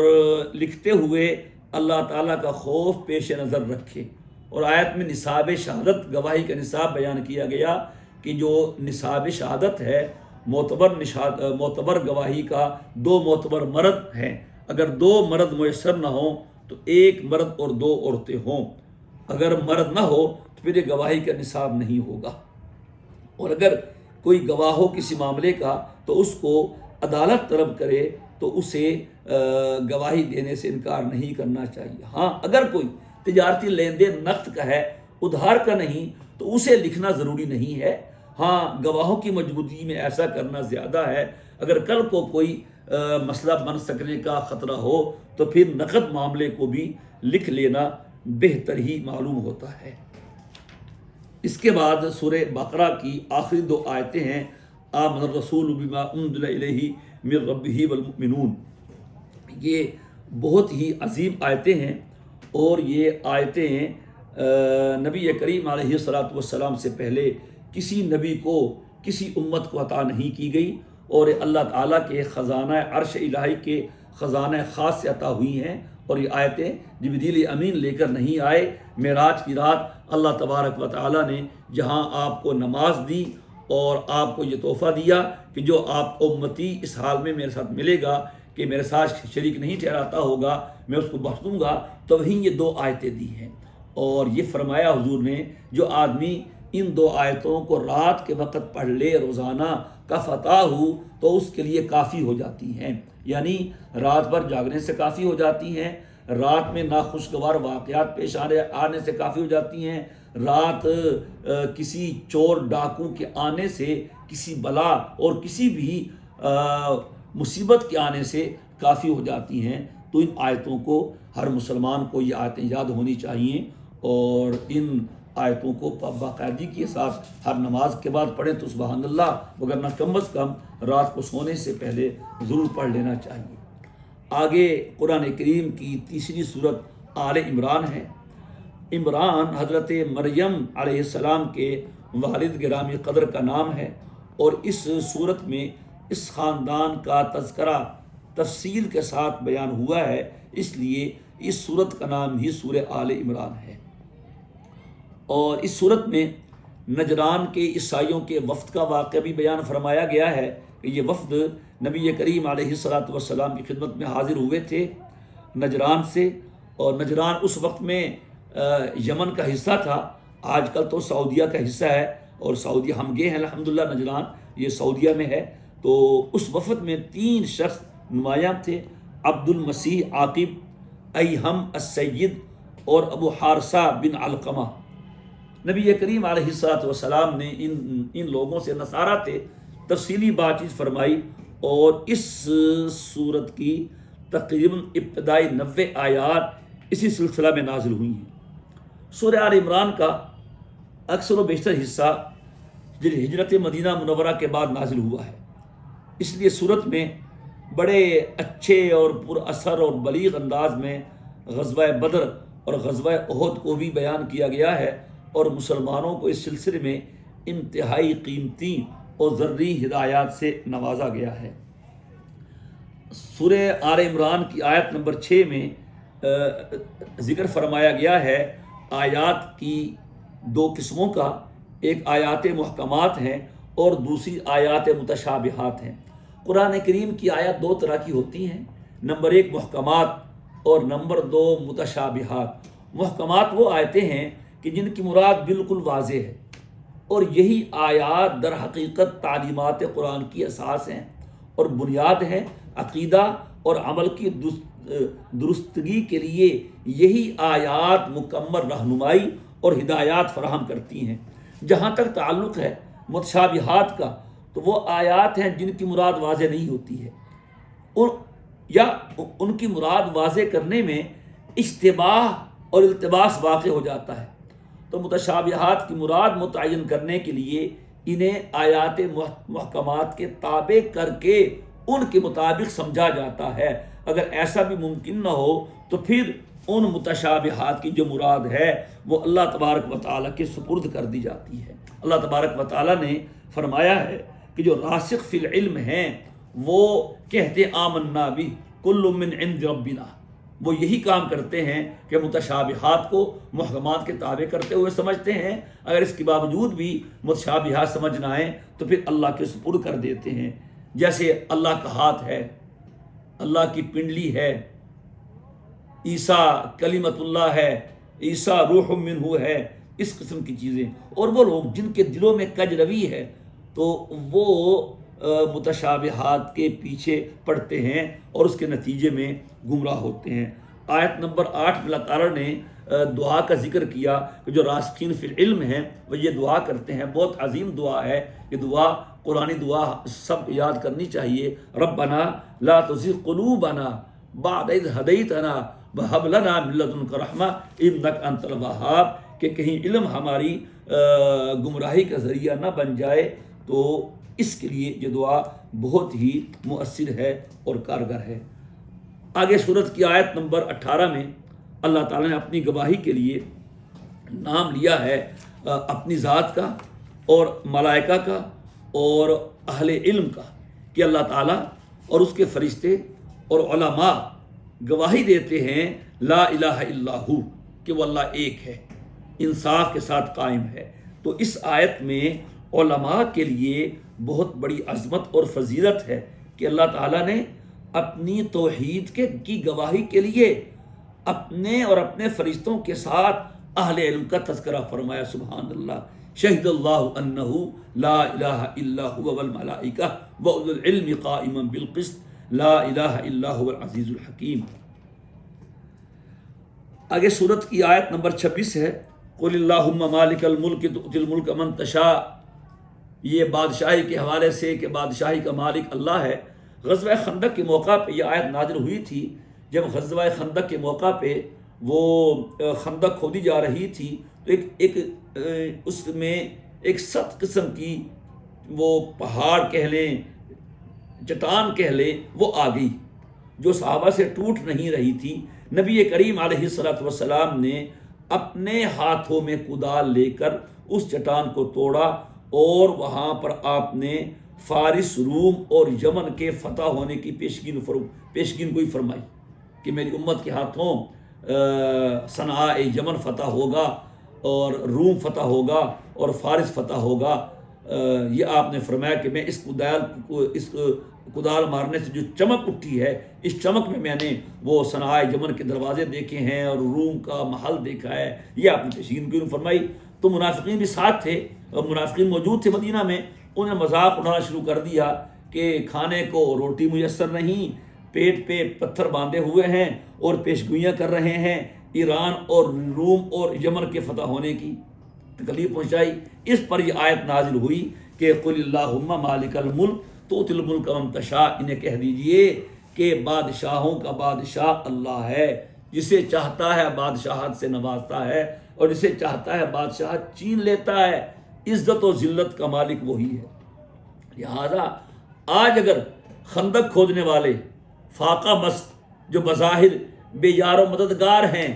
S1: لکھتے ہوئے اللہ تعالیٰ کا خوف پیش نظر رکھے۔ اور آیت میں نصاب شہادت، گواہی کا نصاب بیان کیا گیا کہ جو نصاب شہادت ہے، معتبر گواہی کا 2 معتبر مرد ہیں، اگر 2 مرد میسر نہ ہوں تو 1 مرد اور 2 عورتیں ہوں، اگر مرد نہ ہو تو پھر یہ گواہی کا نصاب نہیں ہوگا۔ اور اگر کوئی گواہ ہو کسی معاملے کا تو اس کو عدالت طلب کرے تو اسے گواہی دینے سے انکار نہیں کرنا چاہیے۔ ہاں اگر کوئی تجارتی لین دین نقد کا ہے، ادھار کا نہیں، تو اسے لکھنا ضروری نہیں ہے۔ ہاں گواہوں کی موجودگی میں ایسا کرنا زیادہ ہے۔ اگر کل کو کوئی مسئلہ بن سکنے کا خطرہ ہو تو پھر نقد معاملے کو بھی لکھ لینا بہتر ہی معلوم ہوتا ہے۔ اس کے بعد سورہ بقرہ کی آخری 2 آیتیں ہیں، آمن الرسول بما انزل الیہ من ربہ والمؤمنون۔ یہ بہت ہی عظیم آیتیں ہیں، اور یہ آیتیں نبی کریم علیہ الصلوۃ والسلام سے پہلے کسی نبی کو، کسی امت کو عطا نہیں کی گئی، اور اللہ تعالیٰ کے خزانہ عرش الہی کے خزانہ خاص سے عطا ہوئی ہیں۔ اور یہ آیتیں جبریل امین لے کر نہیں آئے۔ معراج کی رات اللہ تبارک و تعالیٰ نے جہاں آپ کو نماز دی اور آپ کو یہ تحفہ دیا کہ جو آپ امتی اس حال میں میرے ساتھ ملے گا کہ میرے ساتھ شریک نہیں ٹھہراتا ہوگا، میں اس کو بخش دوں گا، تو وہیں یہ 2 آیتیں دی ہیں۔ اور یہ فرمایا حضور نے جو آدمی ان 2 آیتوں کو رات کے وقت پڑھ لے روزانہ کا فتح ہو تو اس کے لیے کافی ہو جاتی ہیں، یعنی رات بھر جاگنے سے کافی ہو جاتی ہیں، رات میں ناخوشگوار واقعات پیش آنے سے کافی ہو جاتی ہیں، رات کسی چور ڈاکو کے آنے سے، کسی بلا اور کسی بھی مصیبت کے آنے سے کافی ہو جاتی ہیں۔ تو ان آیتوں کو ہر مسلمان کو یہ آیتیں یاد ہونی چاہیے، اور ان آیتوں کو باقاعدگی کے ساتھ ہر نماز کے بعد پڑھیں تو سبحان اللہ، وگرنہ کم از کم رات کو سونے سے پہلے ضرور پڑھ لینا چاہیے۔ آگے قرآن کریم کی تیسری سورت آل عمران ہے۔ عمران حضرت مریم علیہ السلام کے والد گرامی قدر کا نام ہے، اور اس سورت میں اس خاندان کا تذکرہ تفصیل کے ساتھ بیان ہوا ہے، اس لیے اس سورت کا نام ہی سورہ آل عمران ہے۔ اور اس سورت میں نجران کے عیسائیوں کے وفد کا واقعہ بھی بیان فرمایا گیا ہے کہ یہ وفد نبی کریم علیہ الصلوۃ والسلام کی خدمت میں حاضر ہوئے تھے نجران سے، اور نجران اس وقت میں یمن کا حصہ تھا، آج کل تو سعودیہ کا حصہ ہے، اور سعودیہ ہم گئے ہیں الحمدللہ، نجران یہ سعودیہ میں ہے۔ تو اس وفد میں 3 شخص نمایاں تھے، عبد المسیح عاقب، ایہم السید اور ابو حارثہ بن علقمہ۔ نبی کریم علیہ الصلوۃ والسلام نے ان لوگوں سے، نصارہ تھے، تفصیلی بات چیت فرمائی، اور اس سورت کی تقریباً ابتدائی 90 آیات اسی سلسلہ میں نازل ہوئی ہیں۔ سورہ آل عمران کا اکثر و بیشتر حصہ ہجرت مدینہ منورہ کے بعد نازل ہوا ہے، اس لیے سورت میں بڑے اچھے اور پر اثر اور بلیغ انداز میں غزوہ بدر اور غزوہ احد کو بھی بیان کیا گیا ہے، اور مسلمانوں کو اس سلسلے میں انتہائی قیمتی اور ذری ہدایات سے نوازا گیا ہے۔ سورہ آل عمران کی آیت نمبر 6 میں ذکر فرمایا گیا ہے آیات کی 2 قسموں کا، ایک آیات محکمات ہیں اور دوسری آیات متشابہات ہیں۔ قرآن کریم کی آیات دو طرح کی ہوتی ہیں، نمبر ایک محکمات اور نمبر دو متشابہات۔ محکمات وہ آیتیں ہیں کہ جن کی مراد بالکل واضح ہے، اور یہی آیات در حقیقت تعلیمات قرآن کی اساس ہیں اور بنیاد ہیں۔ عقیدہ اور عمل کی درستگی کے لیے یہی آیات مکمل رہنمائی اور ہدایات فراہم کرتی ہیں۔ جہاں تک تعلق ہے متشابہات کا، تو وہ آیات ہیں جن کی مراد واضح نہیں ہوتی ہے، یا ان کی مراد واضح کرنے میں اشتباہ اور التباس واقع ہو جاتا ہے۔ تو متشابہات کی مراد متعین کرنے کے لیے انہیں آیات محکمات کے تابع کر کے ان کے مطابق سمجھا جاتا ہے۔ اگر ایسا بھی ممکن نہ ہو تو پھر ان متشابہات کی جو مراد ہے وہ اللہ تبارک و تعالیٰ کے سپرد کر دی جاتی ہے۔ اللہ تبارک و تعالیٰ نے فرمایا ہے کہ جو راسخ فی العلم ہیں وہ کہتے آمنا بھی کل من عند ربنا، وہ یہی کام کرتے ہیں کہ متشابہات کو محکمات کے تابع کرتے ہوئے سمجھتے ہیں، اگر اس کے باوجود بھی متشابہات سمجھ نہ آئیں تو پھر اللہ کے سپرد کر دیتے ہیں۔ جیسے اللہ کا ہاتھ ہے، اللہ کی پنڈلی ہے، عیسیٰ کلمت اللہ ہے، عیسیٰ روح منہ ہے، اس قسم کی چیزیں۔ اور وہ لوگ جن کے دلوں میں کج روی ہے تو وہ متشابہات کے پیچھے پڑتے ہیں اور اس کے نتیجے میں گمراہ ہوتے ہیں۔ آیت نمبر 8 میں اللہ تعالیٰ نے دعا کا ذکر کیا کہ جو راسخین فی العلم ہیں وہ یہ دعا کرتے ہیں، بہت عظیم دعا ہے یہ دعا، قرآنی دعا سب یاد کرنی چاہیے۔ ربنا لا تزغ قلوبنا بعد اذ ہدیتنا وہب لنا من لدنک رحمہ انک انت الوہاب، کہ کہیں علم ہماری گمراہی کا ذریعہ نہ بن جائے۔ تو اس کے لیے یہ دعا بہت ہی مؤثر ہے اور کارگر ہے۔ آگے سورت کی آیت نمبر 18 میں اللہ تعالیٰ نے اپنی گواہی کے لیے نام لیا ہے اپنی ذات کا اور ملائکہ کا اور اہل علم کا، کہ اللہ تعالیٰ اور اس کے فرشتے اور علماء گواہی دیتے ہیں لا الہ الا ہو، کہ وہ اللہ ایک ہے، انصاف کے ساتھ قائم ہے۔ تو اس آیت میں علماء کے لیے بہت بڑی عظمت اور فضیلت ہے کہ اللہ تعالیٰ نے اپنی توحید کی گواہی کے لیے اپنے اور اپنے فرشتوں کے ساتھ اہل علم کا تذکرہ فرمایا۔ سبحان اللہ، شہد اللہ انہ لا الہ الا هو والملائکہ واولو العلم قائما بالقسط لا الہ الا هو العزیز الحکیم۔ آگے سورت کی آیت نمبر 26 ہے، قل اللہم مالک الملک تؤتی الملک من تشاء، یہ بادشاہی کے حوالے سے کہ بادشاہی کا مالک اللہ ہے۔ غزوہ خندق کے موقع پہ یہ آیت نازل ہوئی تھی، جب غزوہ خندق کے موقع پہ وہ خندق کھودی جا رہی تھی تو ایک اس میں ایک سخت قسم کی وہ پہاڑ کہہ لیں، چٹان کہہ لیں، وہ آ گئی جو صحابہ سے ٹوٹ نہیں رہی تھی۔ نبی کریم علیہ السلام نے اپنے ہاتھوں میں کدال لے کر اس چٹان کو توڑا اور وہاں پر آپ نے فارس، روم اور یمن کے فتح ہونے کی پیشگین گوئی فرمائی کہ میری امت کے ہاتھوں صنعاء یمن فتح ہوگا اور روم فتح ہوگا اور فارس فتح ہوگا۔ یہ آپ نے فرمایا کہ میں اس کدال مارنے سے جو چمک اٹھی ہے، اس چمک میں نے وہ صنعاء یمن کے دروازے دیکھے ہیں اور روم کا محل دیکھا ہے، یہ آپ نے پیشگین گوئی فرمائی۔ تو منافقین بھی ساتھ تھے اور منافقین موجود تھے مدینہ میں، انہیں مذاق اڑانا شروع کر دیا کہ کھانے کو روٹی میسر نہیں، پیٹ پہ پتھر باندھے ہوئے ہیں اور پیشگوئیاں کر رہے ہیں ایران اور روم اور یمن کے فتح ہونے کی، تکلیف پہنچائی۔ اس پر یہ آیت نازل ہوئی کہ قل اللہم مالک الملک تؤتی الملک من تشاء، انہیں کہہ دیجئے کہ بادشاہوں کا بادشاہ اللہ ہے، جسے چاہتا ہے بادشاہت سے نوازتا ہے اور جسے چاہتا ہے بادشاہت چھین لیتا ہے۔ عزت و ذلت کا مالک وہی ہے۔ لہذا آج اگر خندق کھودنے والے فاقہ مست جو بظاہر بے یار و مددگار ہیں،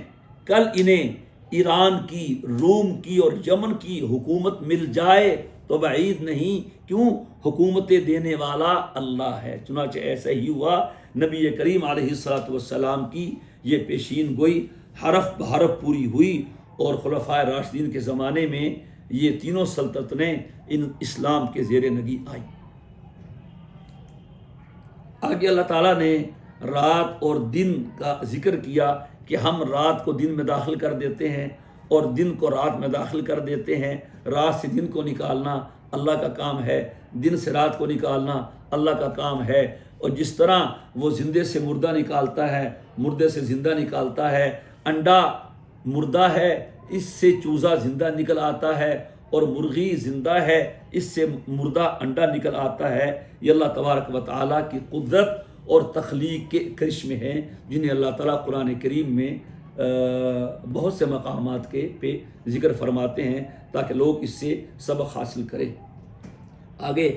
S1: کل انہیں ایران کی، روم کی اور یمن کی حکومت مل جائے تو بعید نہیں، کیوں؟ حکومتیں دینے والا اللہ ہے۔ چنانچہ ایسا ہی ہوا، نبی کریم علیہ السلام کی یہ پیشین گوئی حرف بحرف پوری ہوئی اور خلفائے راشدین کے زمانے میں یہ تینوں سلطنتیں ان اسلام کے زیر نگی آئیں۔ آگے اللہ تعالیٰ نے رات اور دن کا ذکر کیا کہ ہم رات کو دن میں داخل کر دیتے ہیں اور دن کو رات میں داخل کر دیتے ہیں۔ رات سے دن کو نکالنا اللہ کا کام ہے، دن سے رات کو نکالنا اللہ کا کام ہے۔ اور جس طرح وہ زندے سے مردہ نکالتا ہے، مردے سے زندہ نکالتا ہے، انڈا مردہ ہے اس سے چوزا زندہ نکل آتا ہے، اور مرغی زندہ ہے اس سے مردہ انڈا نکل آتا ہے۔ یہ اللہ تبارک و تعالیٰ کی قدرت اور تخلیق کے کرشمے ہیں جنہیں اللہ تعالیٰ قرآن کریم میں بہت سے مقامات کے پہ ذکر فرماتے ہیں تاکہ لوگ اس سے سبق حاصل کریں۔ آگے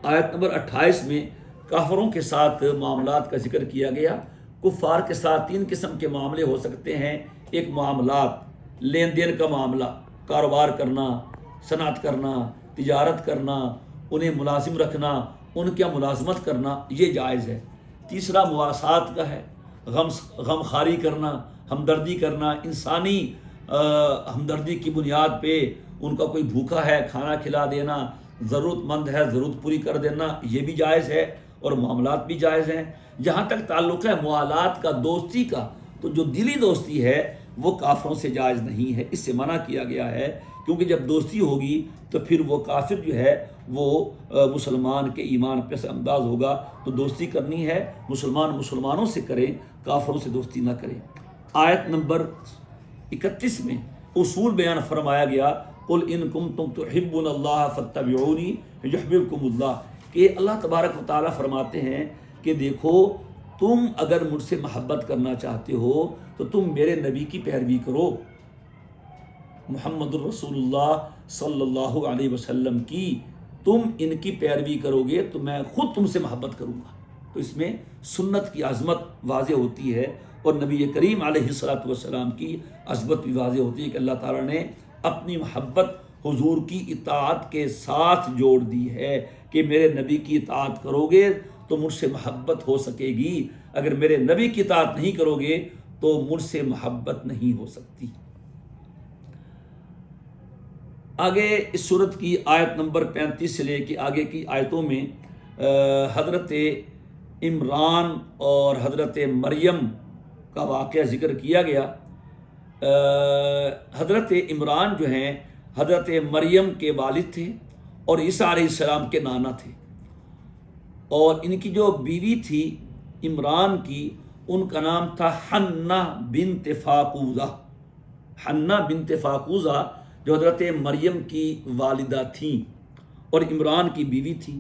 S1: آیت نمبر 28 میں کافروں کے ساتھ معاملات کا ذکر کیا گیا۔ کفار کے ساتھ 3 قسم کے معاملے ہو سکتے ہیں۔ ایک معاملات، لین دین کا معاملہ، کاروبار کرنا، صنعت کرنا، تجارت کرنا، انہیں ملازم رکھنا، ان کی ملازمت کرنا، یہ جائز ہے۔ تیسرا مواسات کا ہے، غم خاری کرنا، ہمدردی کرنا، انسانی ہمدردی کی بنیاد پہ ان کا کوئی بھوکا ہے کھانا کھلا دینا، ضرورت مند ہے ضرورت پوری کر دینا، یہ بھی جائز ہے اور معاملات بھی جائز ہیں۔ جہاں تک تعلق ہے موالات کا، دوستی کا، تو جو دلی دوستی ہے وہ کافروں سے جائز نہیں ہے، اس سے منع کیا گیا ہے، کیونکہ جب دوستی ہوگی تو پھر وہ کافر جو ہے وہ مسلمان کے ایمان پہ سے انداز ہوگا، تو دوستی کرنی ہے مسلمانوں سے کریں، کافروں سے دوستی نہ کریں۔ آیت نمبر 31 میں اصول بیان فرمایا گیا، قل ان کنتم تحبون اللہ فاتبعونی یحببکم اللہ، کہ اللہ تبارک و تعالیٰ فرماتے ہیں کہ دیکھو تم اگر مجھ سے محبت کرنا چاہتے ہو تو تم میرے نبی کی پیروی کرو، محمد الرسول اللہ صلی اللہ علیہ وسلم کی، تم ان کی پیروی کرو گے تو میں خود تم سے محبت کروں گا۔ تو اس میں سنت کی عظمت واضح ہوتی ہے اور نبی کریم علیہ الصلوۃ والسلام کی عظمت بھی واضح ہوتی ہے کہ اللہ تعالیٰ نے اپنی محبت حضور کی اطاعت کے ساتھ جوڑ دی ہے کہ میرے نبی کی اطاعت کرو گے تو مجھ سے محبت ہو سکے گی، اگر میرے نبی کی اطاعت نہیں کرو گے تو مجھ سے محبت نہیں ہو سکتی۔ آگے اس سورت کی آیت نمبر 35 سے لے کے آگے کی آیتوں میں حضرت عمران اور حضرت مریم کا واقعہ ذکر کیا گیا۔ حضرت عمران جو ہیں حضرت مریم کے والد تھے اور عیسیٰ علیہ السلام کے نانا تھے، اور ان کی جو بیوی تھی عمران کی، ان کا نام تھا حنہ بنت فاقوزہ۔ حنہ بنت فاقوزہ جو حضرت مریم کی والدہ تھیں اور عمران کی بیوی تھی،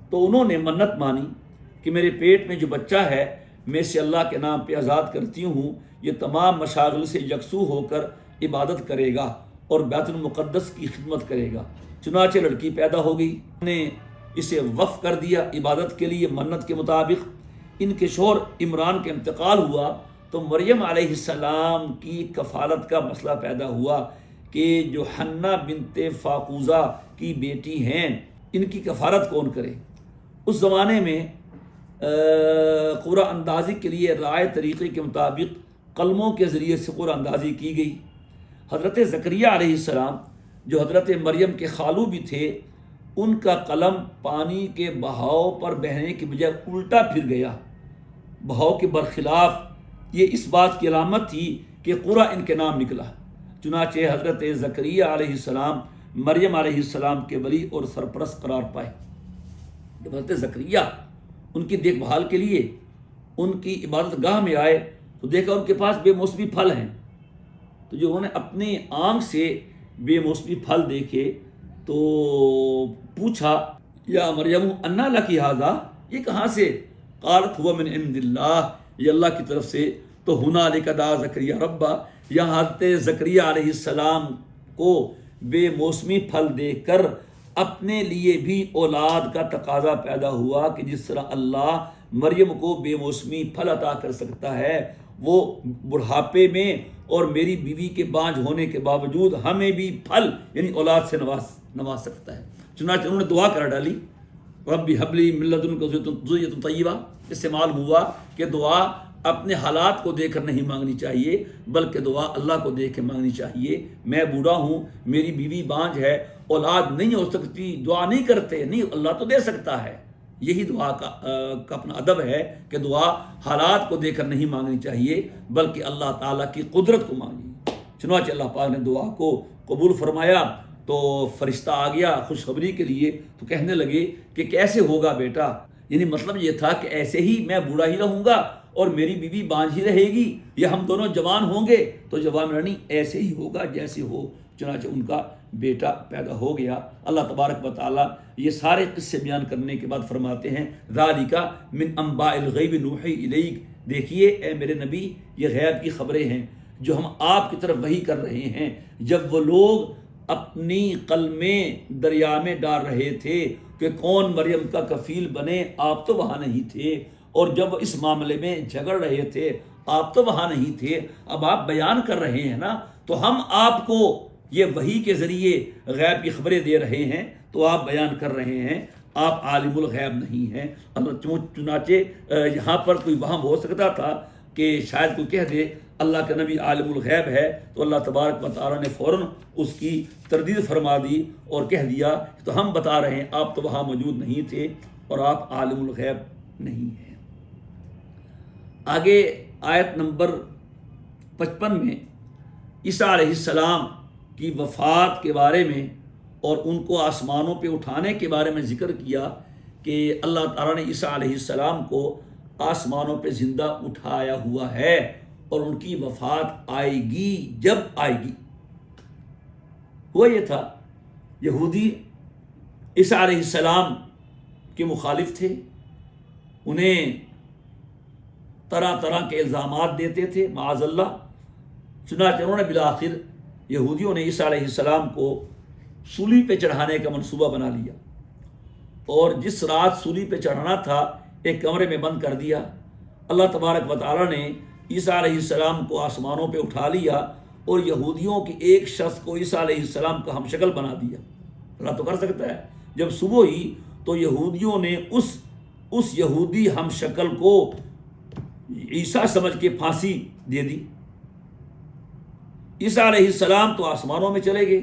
S1: تو انہوں نے منت مانی کہ میرے پیٹ میں جو بچہ ہے میں اسے اللہ کے نام پہ آزاد کرتی ہوں، یہ تمام مشاغل سے یکسو ہو کر عبادت کرے گا اور بیت المقدس کی خدمت کرے گا۔ چنانچہ لڑکی پیدا ہو گئی، نے اسے وقف کر دیا عبادت کے لیے منت کے مطابق۔ ان کے شوہر عمران کا انتقال ہوا تو مریم علیہ السلام کی کفالت کا مسئلہ پیدا ہوا کہ جو حنہ بنت فاقوزہ کی بیٹی ہیں ان کی کفالت کون کرے۔ اس زمانے میں قرعہ اندازی کے لیے رائے طریقے کے مطابق قلموں کے ذریعے سے قرعہ اندازی کی گئی۔ حضرت زکریہ علیہ السلام جو حضرت مریم کے خالو بھی تھے، ان کا قلم پانی کے بہاؤ پر بہنے کی بجائے الٹا پھر گیا، بہاؤ کے برخلاف۔ یہ اس بات کی علامت تھی کہ قرعہ ان کے نام نکلا۔ چنانچہ حضرت زکریہ علیہ السلام مریم علیہ السلام کے ولی اور سرپرست قرار پائے۔ جب حضرت زکریہ ان کی دیکھ بھال کے لیے ان کی عبادت گاہ میں آئے تو دیکھا ان کے پاس بے موسمی پھل ہیں، تو جو انہوں نے اپنے آنکھ سے بے موسمی پھل دیکھے تو پوچھا، یا مریم انا لکی ھذا، یہ کہاں سے؟ قالت هو من عند اللہ، یہ اللہ کی طرف سے۔ تو ہنالک دعا زکریا ربا، یہاں حضرت زکریا علیہ السلام کو بے موسمی پھل دیکھ کر اپنے لیے بھی اولاد کا تقاضا پیدا ہوا کہ جس طرح اللہ مریم کو بے موسمی پھل عطا کر سکتا ہے، وہ بڑھاپے میں اور میری بیوی کے بانجھ ہونے کے باوجود ہمیں بھی پھل یعنی اولاد سے نواز سکتا ہے۔ چنانچہ انہوں نے دعا کر ڈالی، ربی حبلی من لدنک ذریۃ طیبہ۔ اس سے معلوم ہوا کہ دعا اپنے حالات کو دیکھ کر نہیں مانگنی چاہیے، بلکہ دعا اللہ کو دیکھ کے مانگنی چاہیے۔ میں بوڑھا ہوں، میری بیوی بانجھ ہے، اولاد نہیں ہو سکتی، دعا نہیں کرتے، نہیں اللہ تو دے سکتا ہے۔ یہی دعا کا اپنا ادب ہے کہ دعا حالات کو دیکھ کر نہیں مانگنی چاہیے، بلکہ اللہ تعالیٰ کی قدرت کو مانگی۔ چنانچہ اللہ پاک نے دعا کو قبول فرمایا تو فرشتہ آ گیا خوشخبری کے لیے، تو کہنے لگے کہ کیسے ہوگا بیٹا، یعنی مطلب یہ تھا کہ ایسے ہی میں بوڑھا ہی رہوں گا اور میری بیوی بانجھ ہی رہے گی، یا ہم دونوں جوان ہوں گے؟ تو جواب رانی ایسے ہی ہوگا جیسے ہو۔ چنانچہ ان کا بیٹا پیدا ہو گیا۔ اللہ تبارک و تعالیٰ یہ سارے قصے بیان کرنے کے بعد فرماتے ہیں ذالک من انباء الغیب نوحی الیک، دیکھیے اے میرے نبی یہ غیب کی خبریں ہیں جو ہم آپ کی طرف وحی کر رہے ہیں۔ جب وہ لوگ اپنی قلمیں دریا میں ڈال رہے تھے کہ کون مریم کا کفیل بنے، آپ تو وہاں نہیں تھے، اور جب اس معاملے میں جھگڑ رہے تھے آپ تو وہاں نہیں تھے، اب آپ بیان کر رہے ہیں نا، تو ہم آپ کو یہ وحی کے ذریعے غیب کی خبریں دے رہے ہیں تو آپ بیان کر رہے ہیں، آپ عالم الغیب نہیں ہیں۔ چنانچہ یہاں پر کوئی وہم ہو سکتا تھا کہ شاید کوئی کہہ دے اللہ کا نبی عالم الغیب ہے، تو اللہ تبارک و تعالیٰ نے فوراً اس کی تردید فرما دی اور کہہ دیا تو ہم بتا رہے ہیں آپ تو وہاں موجود نہیں تھے اور آپ عالم الغیب نہیں ہیں۔ آگے آیت نمبر 55 میں عیسیٰ علیہ السلام کی وفات کے بارے میں اور ان کو آسمانوں پہ اٹھانے کے بارے میں ذکر کیا کہ اللہ تعالیٰ نے عیسیٰ علیہ السلام کو آسمانوں پہ زندہ اٹھایا ہوا ہے اور ان کی وفات آئے گی جب آئے گی۔ ہوا یہ تھا یہودی عیسیٰ علیہ السلام کے مخالف تھے، انہیں طرح طرح کے الزامات دیتے تھے معاذ اللہ، چنانچہ انہوں نے بالآخر یہودیوں نے عیسیٰ علیہ السلام کو سولی پہ چڑھانے کا منصوبہ بنا لیا، اور جس رات سولی پہ چڑھانا تھا ایک کمرے میں بند کر دیا۔ اللہ تبارک و تعالیٰ نے عیسیٰ علیہ السلام کو آسمانوں پہ اٹھا لیا اور یہودیوں کے ایک شخص کو عیسیٰ علیہ السلام کا ہم شکل بنا دیا۔ اللہ تو کر سکتا ہے۔ جب صبح ہوئی تو یہودیوں نے اس یہودی ہم شکل کو عیسیٰ سمجھ کے پھانسی دے دی۔ عیسیٰ علیہ السلام تو آسمانوں میں چلے گئے،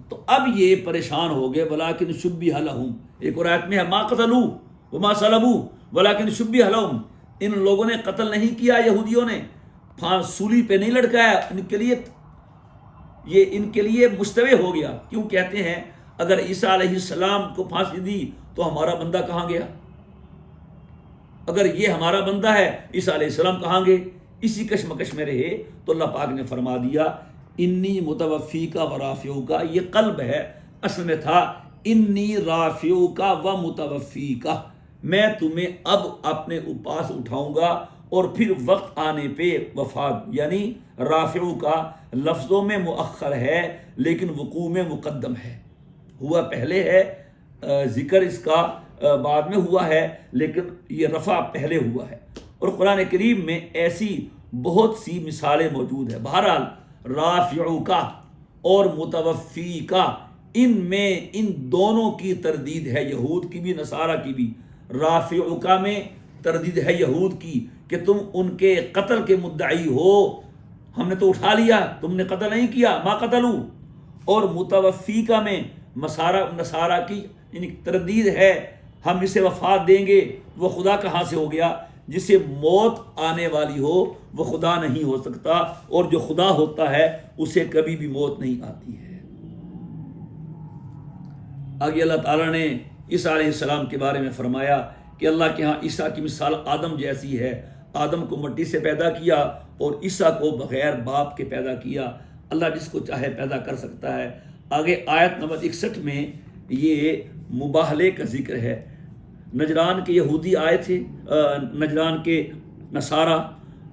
S1: تو اب یہ پریشان ہو گئے ولیکن شبہ لہم، ایک اور آیت میں ہے ما قتلوا وما صلبوا ولیکن شبہ لہم، ان لوگوں نے قتل نہیں کیا، یہودیوں نے سولی پہ نہیں لٹکایا، ان کے لیے مشتبہ ہو گیا۔ کیوں کہتے ہیں اگر عیسیٰ علیہ السلام کو پھانسی دی تو ہمارا بندہ کہاں گیا؟ اگر یہ ہمارا بندہ ہے عیسیٰ علیہ السلام کہاں گئے؟ اسی کشمکش میں رہے تو اللہ پاک نے فرما دیا انی متوفیکا و رافعوکا، یہ قلب ہے، اصل میں تھا انی رافعوکا و متوفیکا، میں تمہیں اب اپنے پاس اٹھاؤں گا اور پھر وقت آنے پہ وفات، یعنی رافعوکا لفظوں میں مؤخر ہے لیکن وقوع میں مقدم ہے، ہوا پہلے ہے، ذکر اس کا بعد میں ہوا ہے لیکن یہ رفع پہلے ہوا ہے۔ اور قرآن کریم میں ایسی بہت سی مثالیں موجود ہیں۔ بہرحال رافعوکا اور متوفیکا، ان میں ان دونوں کی تردید ہے، یہود کی بھی نصارہ کی بھی۔ رافعوکا میں تردید ہے یہود کی کہ تم ان کے قتل کے مدعی ہو، ہم نے تو اٹھا لیا، تم نے قتل نہیں کیا، ما قتلوا۔ اور متوفیکا میں نصارہ کی یعنی تردید ہے، ہم اسے وفات دیں گے، وہ خدا کہاں سے ہو گیا؟ جسے موت آنے والی ہو وہ خدا نہیں ہو سکتا، اور جو خدا ہوتا ہے اسے کبھی بھی موت نہیں آتی ہے۔ آگے اللہ تعالیٰ نے عیسیٰ علیہ السلام کے بارے میں فرمایا کہ اللہ کے ہاں عیسیٰ کی مثال آدم جیسی ہے، آدم کو مٹی سے پیدا کیا اور عیسیٰ کو بغیر باپ کے پیدا کیا، اللہ جس کو چاہے پیدا کر سکتا ہے۔ آگے آیت نمبر 61 میں یہ مباہلے کا ذکر ہے۔ نجران کے یہودی آئے تھے، نجران کے نصارہ،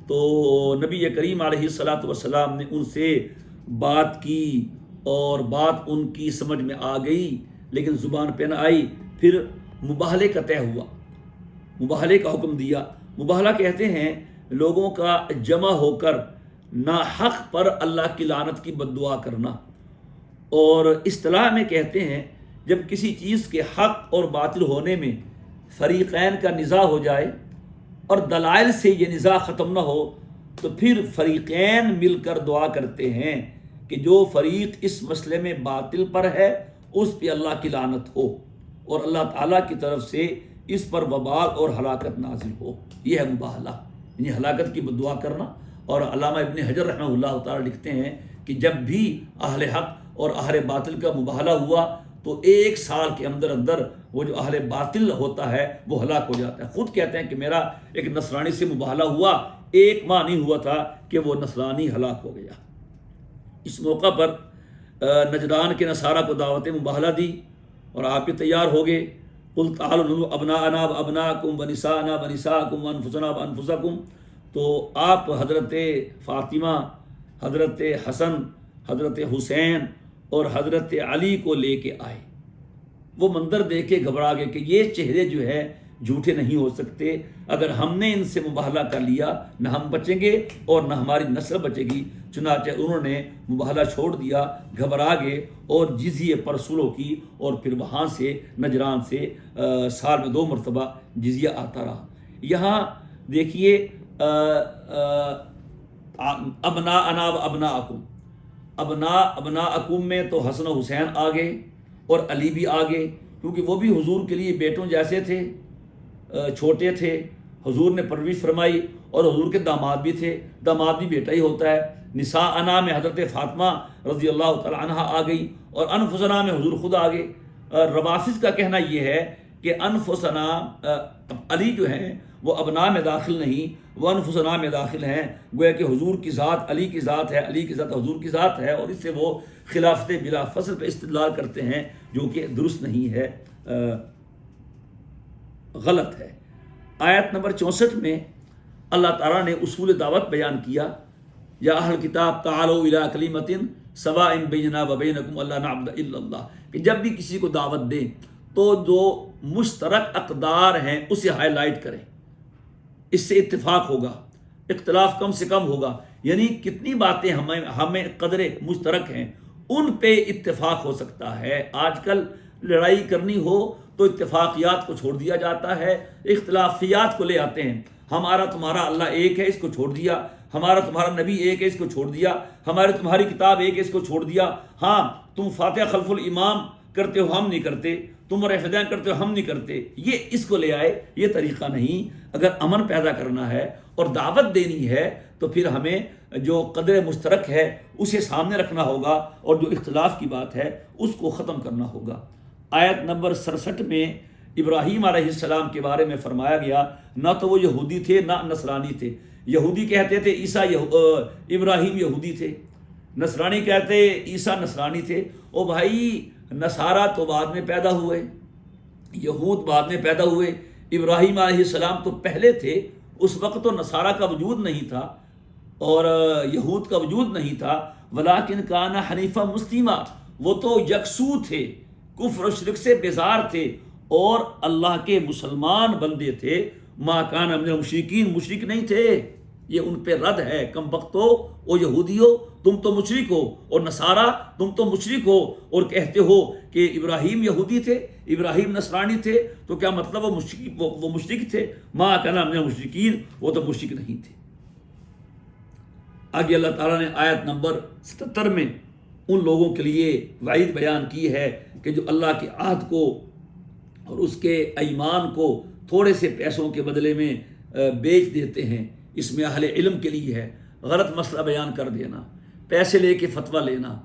S1: تو نبی کریم علیہ السلام نے ان سے بات کی اور بات ان کی سمجھ میں آ گئی لیکن زبان پہ نہ آئی، پھر مباہلے کا طے ہوا، مباہلے کا حکم دیا۔ مباہلہ کہتے ہیں لوگوں کا جمع ہو کر ناحق پر اللہ کی لعنت کی بد دعا کرنا، اور اصطلاح میں کہتے ہیں جب کسی چیز کے حق اور باطل ہونے میں فریقین کا نزاع ہو جائے اور دلائل سے یہ نزاع ختم نہ ہو تو پھر فریقین مل کر دعا کرتے ہیں کہ جو فریق اس مسئلے میں باطل پر ہے اس پہ اللہ کی لعنت ہو اور اللہ تعالیٰ کی طرف سے اس پر وبال اور ہلاکت نازل ہو. یہ ہے مباہلہ، یعنی ہلاکت کی دعا کرنا. اور علامہ ابن حجر رحمہ اللہ تعالیٰ لکھتے ہیں کہ جب بھی اہل حق اور اہل باطل کا مباہلہ ہوا تو 1 سال کے اندر اندر وہ جو اہل باطل ہوتا ہے وہ ہلاک ہو جاتا ہے. خود کہتے ہیں کہ میرا ایک نصرانی سے مباہلہ ہوا، 1 ماہ نہیں ہوا تھا کہ وہ نصرانی ہلاک ہو گیا. اس موقع پر نجران کے نصارہ کو دعوت مباہلہ دی اور آپ بھی تیار ہو گئے. قل تعالوا ابناءنا وابناءکم ونساءنا ونساءکم وانفسنا وانفسکم. تو آپ حضرت فاطمہ، حضرت حسن، حضرت حسین اور حضرت علی کو لے کے آئے. وہ منظر دیکھ کے گھبرا گئے کہ یہ چہرے جو ہے جھوٹے نہیں ہو سکتے. اگر ہم نے ان سے مباہلہ کر لیا نہ ہم بچیں گے اور نہ ہماری نسل بچے گی. چنانچہ انہوں نے مباہلہ چھوڑ دیا، گھبرا گئے اور جزیے پر صلح کی اور پھر وہاں سے نجران سے سال میں 2 مرتبہ جزیہ آتا رہا. یہاں دیکھیے ابناءنا و ابناءکم، ابناءکم میں تو حسن و حسین آ گئے اور علی بھی آ گئے، کیونکہ وہ بھی حضور کے لیے بیٹوں جیسے تھے، چھوٹے تھے، حضور نے پرورش فرمائی اور حضور کے داماد بھی تھے، داماد بھی بیٹا ہی ہوتا ہے. نساءنا میں حضرت فاطمہ رضی اللہ تعالی عنہ آ گئی اور انفسنا میں حضور خود آ گئے. روافظ کا کہنا یہ ہے کہ انفسنا علی جو ہیں وہ ابنا میں داخل نہیں، وہ انفسنا میں داخل ہیں. گویا کہ حضور کی ذات علی کی ذات ہے، علی کی ذات حضور کی ذات ہے، اور اس سے وہ خلافت بلا فصل پہ استدلال کرتے ہیں جو کہ درست نہیں ہے، غلط ہے. آیت نمبر 64 میں اللہ تعالیٰ نے اصول دعوت بیان کیا. یا اہل کتاب تعالوا الی کلمۃ سواء بیننا و بینکم الا نعبد الا اللہ، کہ جب بھی کسی کو دعوت دیں تو جو مشترک اقدار ہیں اسے ہائی لائٹ کریں، اس سے اتفاق ہوگا، اختلاف کم سے کم ہوگا. یعنی کتنی باتیں ہمیں قدر مشترک ہیں ان پہ اتفاق ہو سکتا ہے. آج کل لڑائی کرنی ہو تو اتفاقیات کو چھوڑ دیا جاتا ہے، اختلافیات کو لے آتے ہیں. ہمارا تمہارا اللہ ایک ہے، اس کو چھوڑ دیا. ہمارا تمہارا نبی ایک ہے، اس کو چھوڑ دیا. ہماری تمہاری کتاب ایک ہے، اس کو چھوڑ دیا. ہاں تم فاتحہ خلف الامام کرتے ہو، ہم نہیں کرتے. تم رفدین کرتے ہو، ہم نہیں کرتے. یہ اس کو لے آئے، یہ طریقہ نہیں. اگر امن پیدا کرنا ہے اور دعوت دینی ہے تو پھر ہمیں جو قدر مشترک ہے اسے سامنے رکھنا ہوگا اور جو اختلاف کی بات ہے اس کو ختم کرنا ہوگا. آیت نمبر 67 میں ابراہیم علیہ السلام کے بارے میں فرمایا گیا نہ تو وہ یہودی تھے نہ نصرانی تھے. یہودی کہتے تھے عیسیٰ ابراہیم یہودی تھے، نصرانی کہتے عیسیٰ نصرانی تھے. او بھائی نصارہ تو بعد میں پیدا ہوئے، یہود بعد میں پیدا ہوئے. ابراہیم علیہ السلام تو پہلے تھے. اس وقت تو نصارہ کا وجود نہیں تھا اور یہود کا وجود نہیں تھا. ولیکن کان حنیفا مسلمہ، وہ تو یکسو تھے، کفر و شرک سے بیزار تھے اور اللہ کے مسلمان بندے تھے. ما کان من المشرکین، مشرک نہیں تھے. یہ ان پہ رد ہے. کم وقت ہو او یہودی ہو، تم تو مشرک ہو، اور نصارہ تم تو مشرک ہو اور کہتے ہو کہ ابراہیم یہودی تھے، ابراہیم نصرانی تھے. تو کیا مطلب وہ مشرک تھے؟ ما کان من المشرکین، وہ تو مشرک نہیں تھے. آگے اللہ تعالیٰ نے آیت نمبر 77 میں ان لوگوں کے لیے وعید بیان کی ہے کہ جو اللہ کے عہد کو اور اس کے ایمان کو تھوڑے سے پیسوں کے بدلے میں بیچ دیتے ہیں. اس میں اہل علم کے لیے ہے. غلط مسئلہ بیان کر دینا، پیسے لے کے فتویٰ لینا،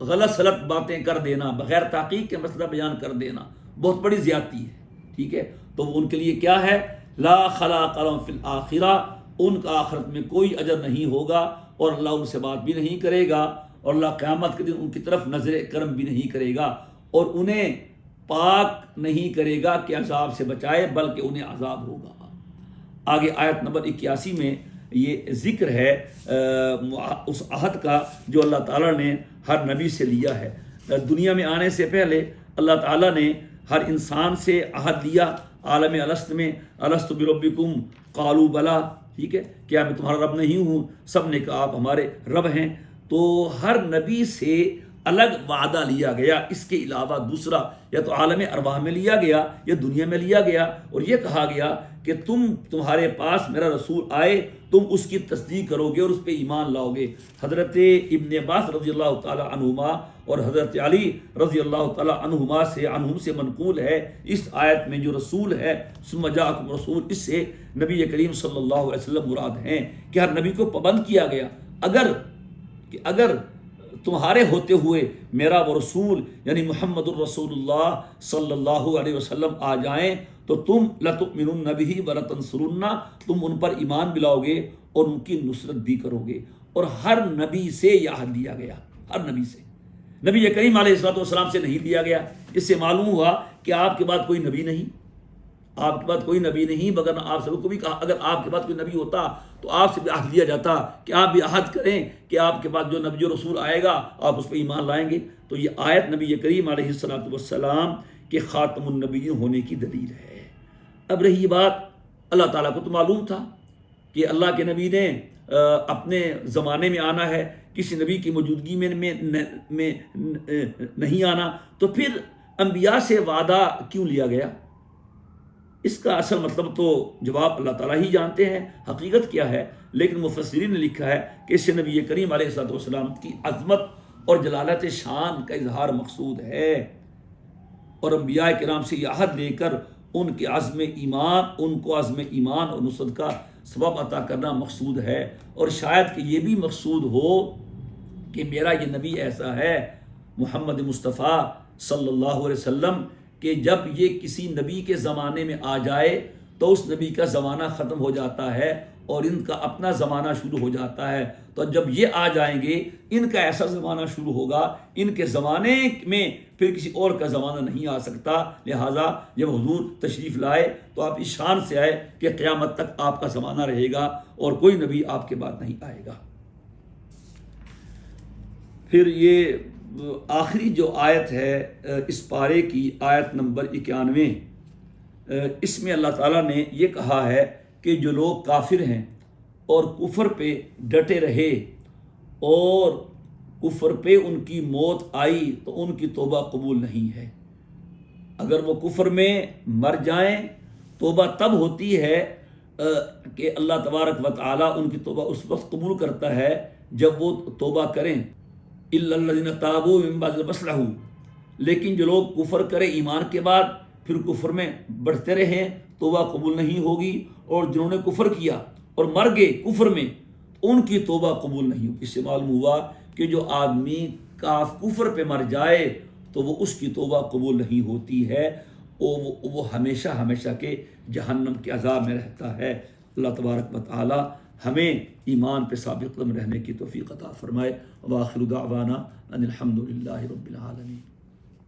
S1: غلط سلط باتیں کر دینا، بغیر تحقیق کے مسئلہ بیان کر دینا بہت بڑی زیادتی ہے. ٹھیک ہے، تو ان کے لیے کیا ہے؟ لا خلاق لهم فی الآخرہ، ان کا آخرت میں کوئی اجر نہیں ہوگا اور اللہ ان سے بات بھی نہیں کرے گا اور اللہ قیامت کے دن ان کی طرف نظر کرم بھی نہیں کرے گا اور انہیں پاک نہیں کرے گا کہ عذاب سے بچائے، بلکہ انہیں عذاب ہوگا. آگے آیت نمبر 81 میں یہ ذکر ہے اس عہد کا جو اللہ تعالیٰ نے ہر نبی سے لیا ہے. دنیا میں آنے سے پہلے اللہ تعالیٰ نے ہر انسان سے عہد لیا. عالم الست میں الست بربکم قالوا بلا، ٹھیک ہے، کیا میں تمہارا رب نہیں ہوں؟ سب نے کہا آپ ہمارے رب ہیں. تو ہر نبی سے الگ وعدہ لیا گیا، اس کے علاوہ دوسرا یا تو عالم ارواح میں لیا گیا یا دنیا میں لیا گیا، اور یہ کہا گیا کہ تمہارے پاس میرا رسول آئے، تم اس کی تصدیق کرو گے اور اس پہ ایمان لاؤ گے۔ حضرت ابن عباس رضی اللہ تعالی عنہما اور حضرت علی رضی اللہ تعالی عنہم سے منقول ہے اس آیت میں جو رسول ہے ثم جاءکم رسول، اس سے نبی کریم صلی اللہ علیہ وسلم مراد ہیں کہ ہر نبی کو پابند کیا گیا اگر تمہارے ہوتے ہوئے میرا وہ رسول یعنی محمد الرسول اللہ صلی اللہ علیہ وسلم آ جائیں تو تم لتؤمنن بہ ولتنصرن، تم ان پر ایمان بھی لاؤ گے اور ان کی نصرت بھی کرو گے۔ اور ہر نبی سے یہ عہد لیا گیا، ہر نبی سے، نبی کریم علیہ الصلوۃ والسلام سے نہیں لیا گیا۔ اس سے معلوم ہوا کہ آپ کے بعد کوئی نبی نہیں، آپ کے بعد کوئی نبی نہیں، مگر آپ سب کو بھی کہا اگر آپ کے بعد کوئی نبی ہوتا تو آپ سے بھی عہد لیا جاتا کہ آپ بھی عہد کریں کہ آپ کے بعد جو نبی جو رسول آئے گا آپ اس پہ ایمان لائیں گے۔ تو یہ آیت نبی کریم علیہ الصلوۃ والسلام کے خاتم النبیین ہونے کی دلیل ہے۔ اب رہی بات، اللہ تعالیٰ کو تو معلوم تھا کہ اللہ کے نبی نے اپنے زمانے میں آنا ہے، کسی نبی کی موجودگی میں نہیں آنا، تو پھر انبیاء سے وعدہ کیوں لیا گیا؟ اس کا اصل مطلب تو جواب اللہ تعالیٰ ہی جانتے ہیں، حقیقت کیا ہے، لیکن مفسرین نے لکھا ہے کہ اس سے نبی کریم علیہ الصلوۃ والسلام کی عظمت اور جلالت شان کا اظہار مقصود ہے، اور انبیاء کرام سے یہ عہد لے کر ان کو عزم ایمان اور نصرت کا سبب عطا کرنا مقصود ہے، اور شاید کہ یہ بھی مقصود ہو کہ میرا یہ نبی ایسا ہے محمد مصطفیٰ صلی اللہ علیہ وسلم کہ جب یہ کسی نبی کے زمانے میں آ جائے تو اس نبی کا زمانہ ختم ہو جاتا ہے اور ان کا اپنا زمانہ شروع ہو جاتا ہے، تو جب یہ آ جائیں گے ان کا ایسا زمانہ شروع ہوگا، ان کے زمانے میں پھر کسی اور کا زمانہ نہیں آ سکتا، لہٰذا جب حضور تشریف لائے تو آپ اس شان سے آئے کہ قیامت تک آپ کا زمانہ رہے گا اور کوئی نبی آپ کے بعد نہیں آئے گا۔ پھر یہ آخری جو آیت ہے اس پارے کی، آیت نمبر 91، اس میں اللہ تعالیٰ نے یہ کہا ہے کہ جو لوگ کافر ہیں اور کفر پہ ڈٹے رہے اور کفر پہ ان کی موت آئی تو ان کی توبہ قبول نہیں ہے۔ اگر وہ کفر میں مر جائیں توبہ تب ہوتی ہے کہ اللہ تبارک و تعالیٰ ان کی توبہ اس وقت قبول کرتا ہے جب وہ توبہ کریں، الا الذین تابوا من بعد واصلحوا، لیکن جو لوگ کفر کرے ایمان کے بعد پھر کفر میں بڑھتے رہے توبہ قبول نہیں ہوگی، اور جنہوں نے کفر کیا اور مر گئے کفر میں ان کی توبہ قبول نہیں ہوگی۔ اس سے معلوم ہوا کہ جو آدمی کفر پہ مر جائے تو وہ اس کی توبہ قبول نہیں ہوتی ہے، وہ ہمیشہ کے جہنم کے عذاب میں رہتا ہے۔ اللہ تبارک و تعالی ہمیں ایمان پہ ثابت قدم رہنے کی توفیق عطا فرمائے۔ وآخر دعوانا ان الحمد للہ رب العالمین۔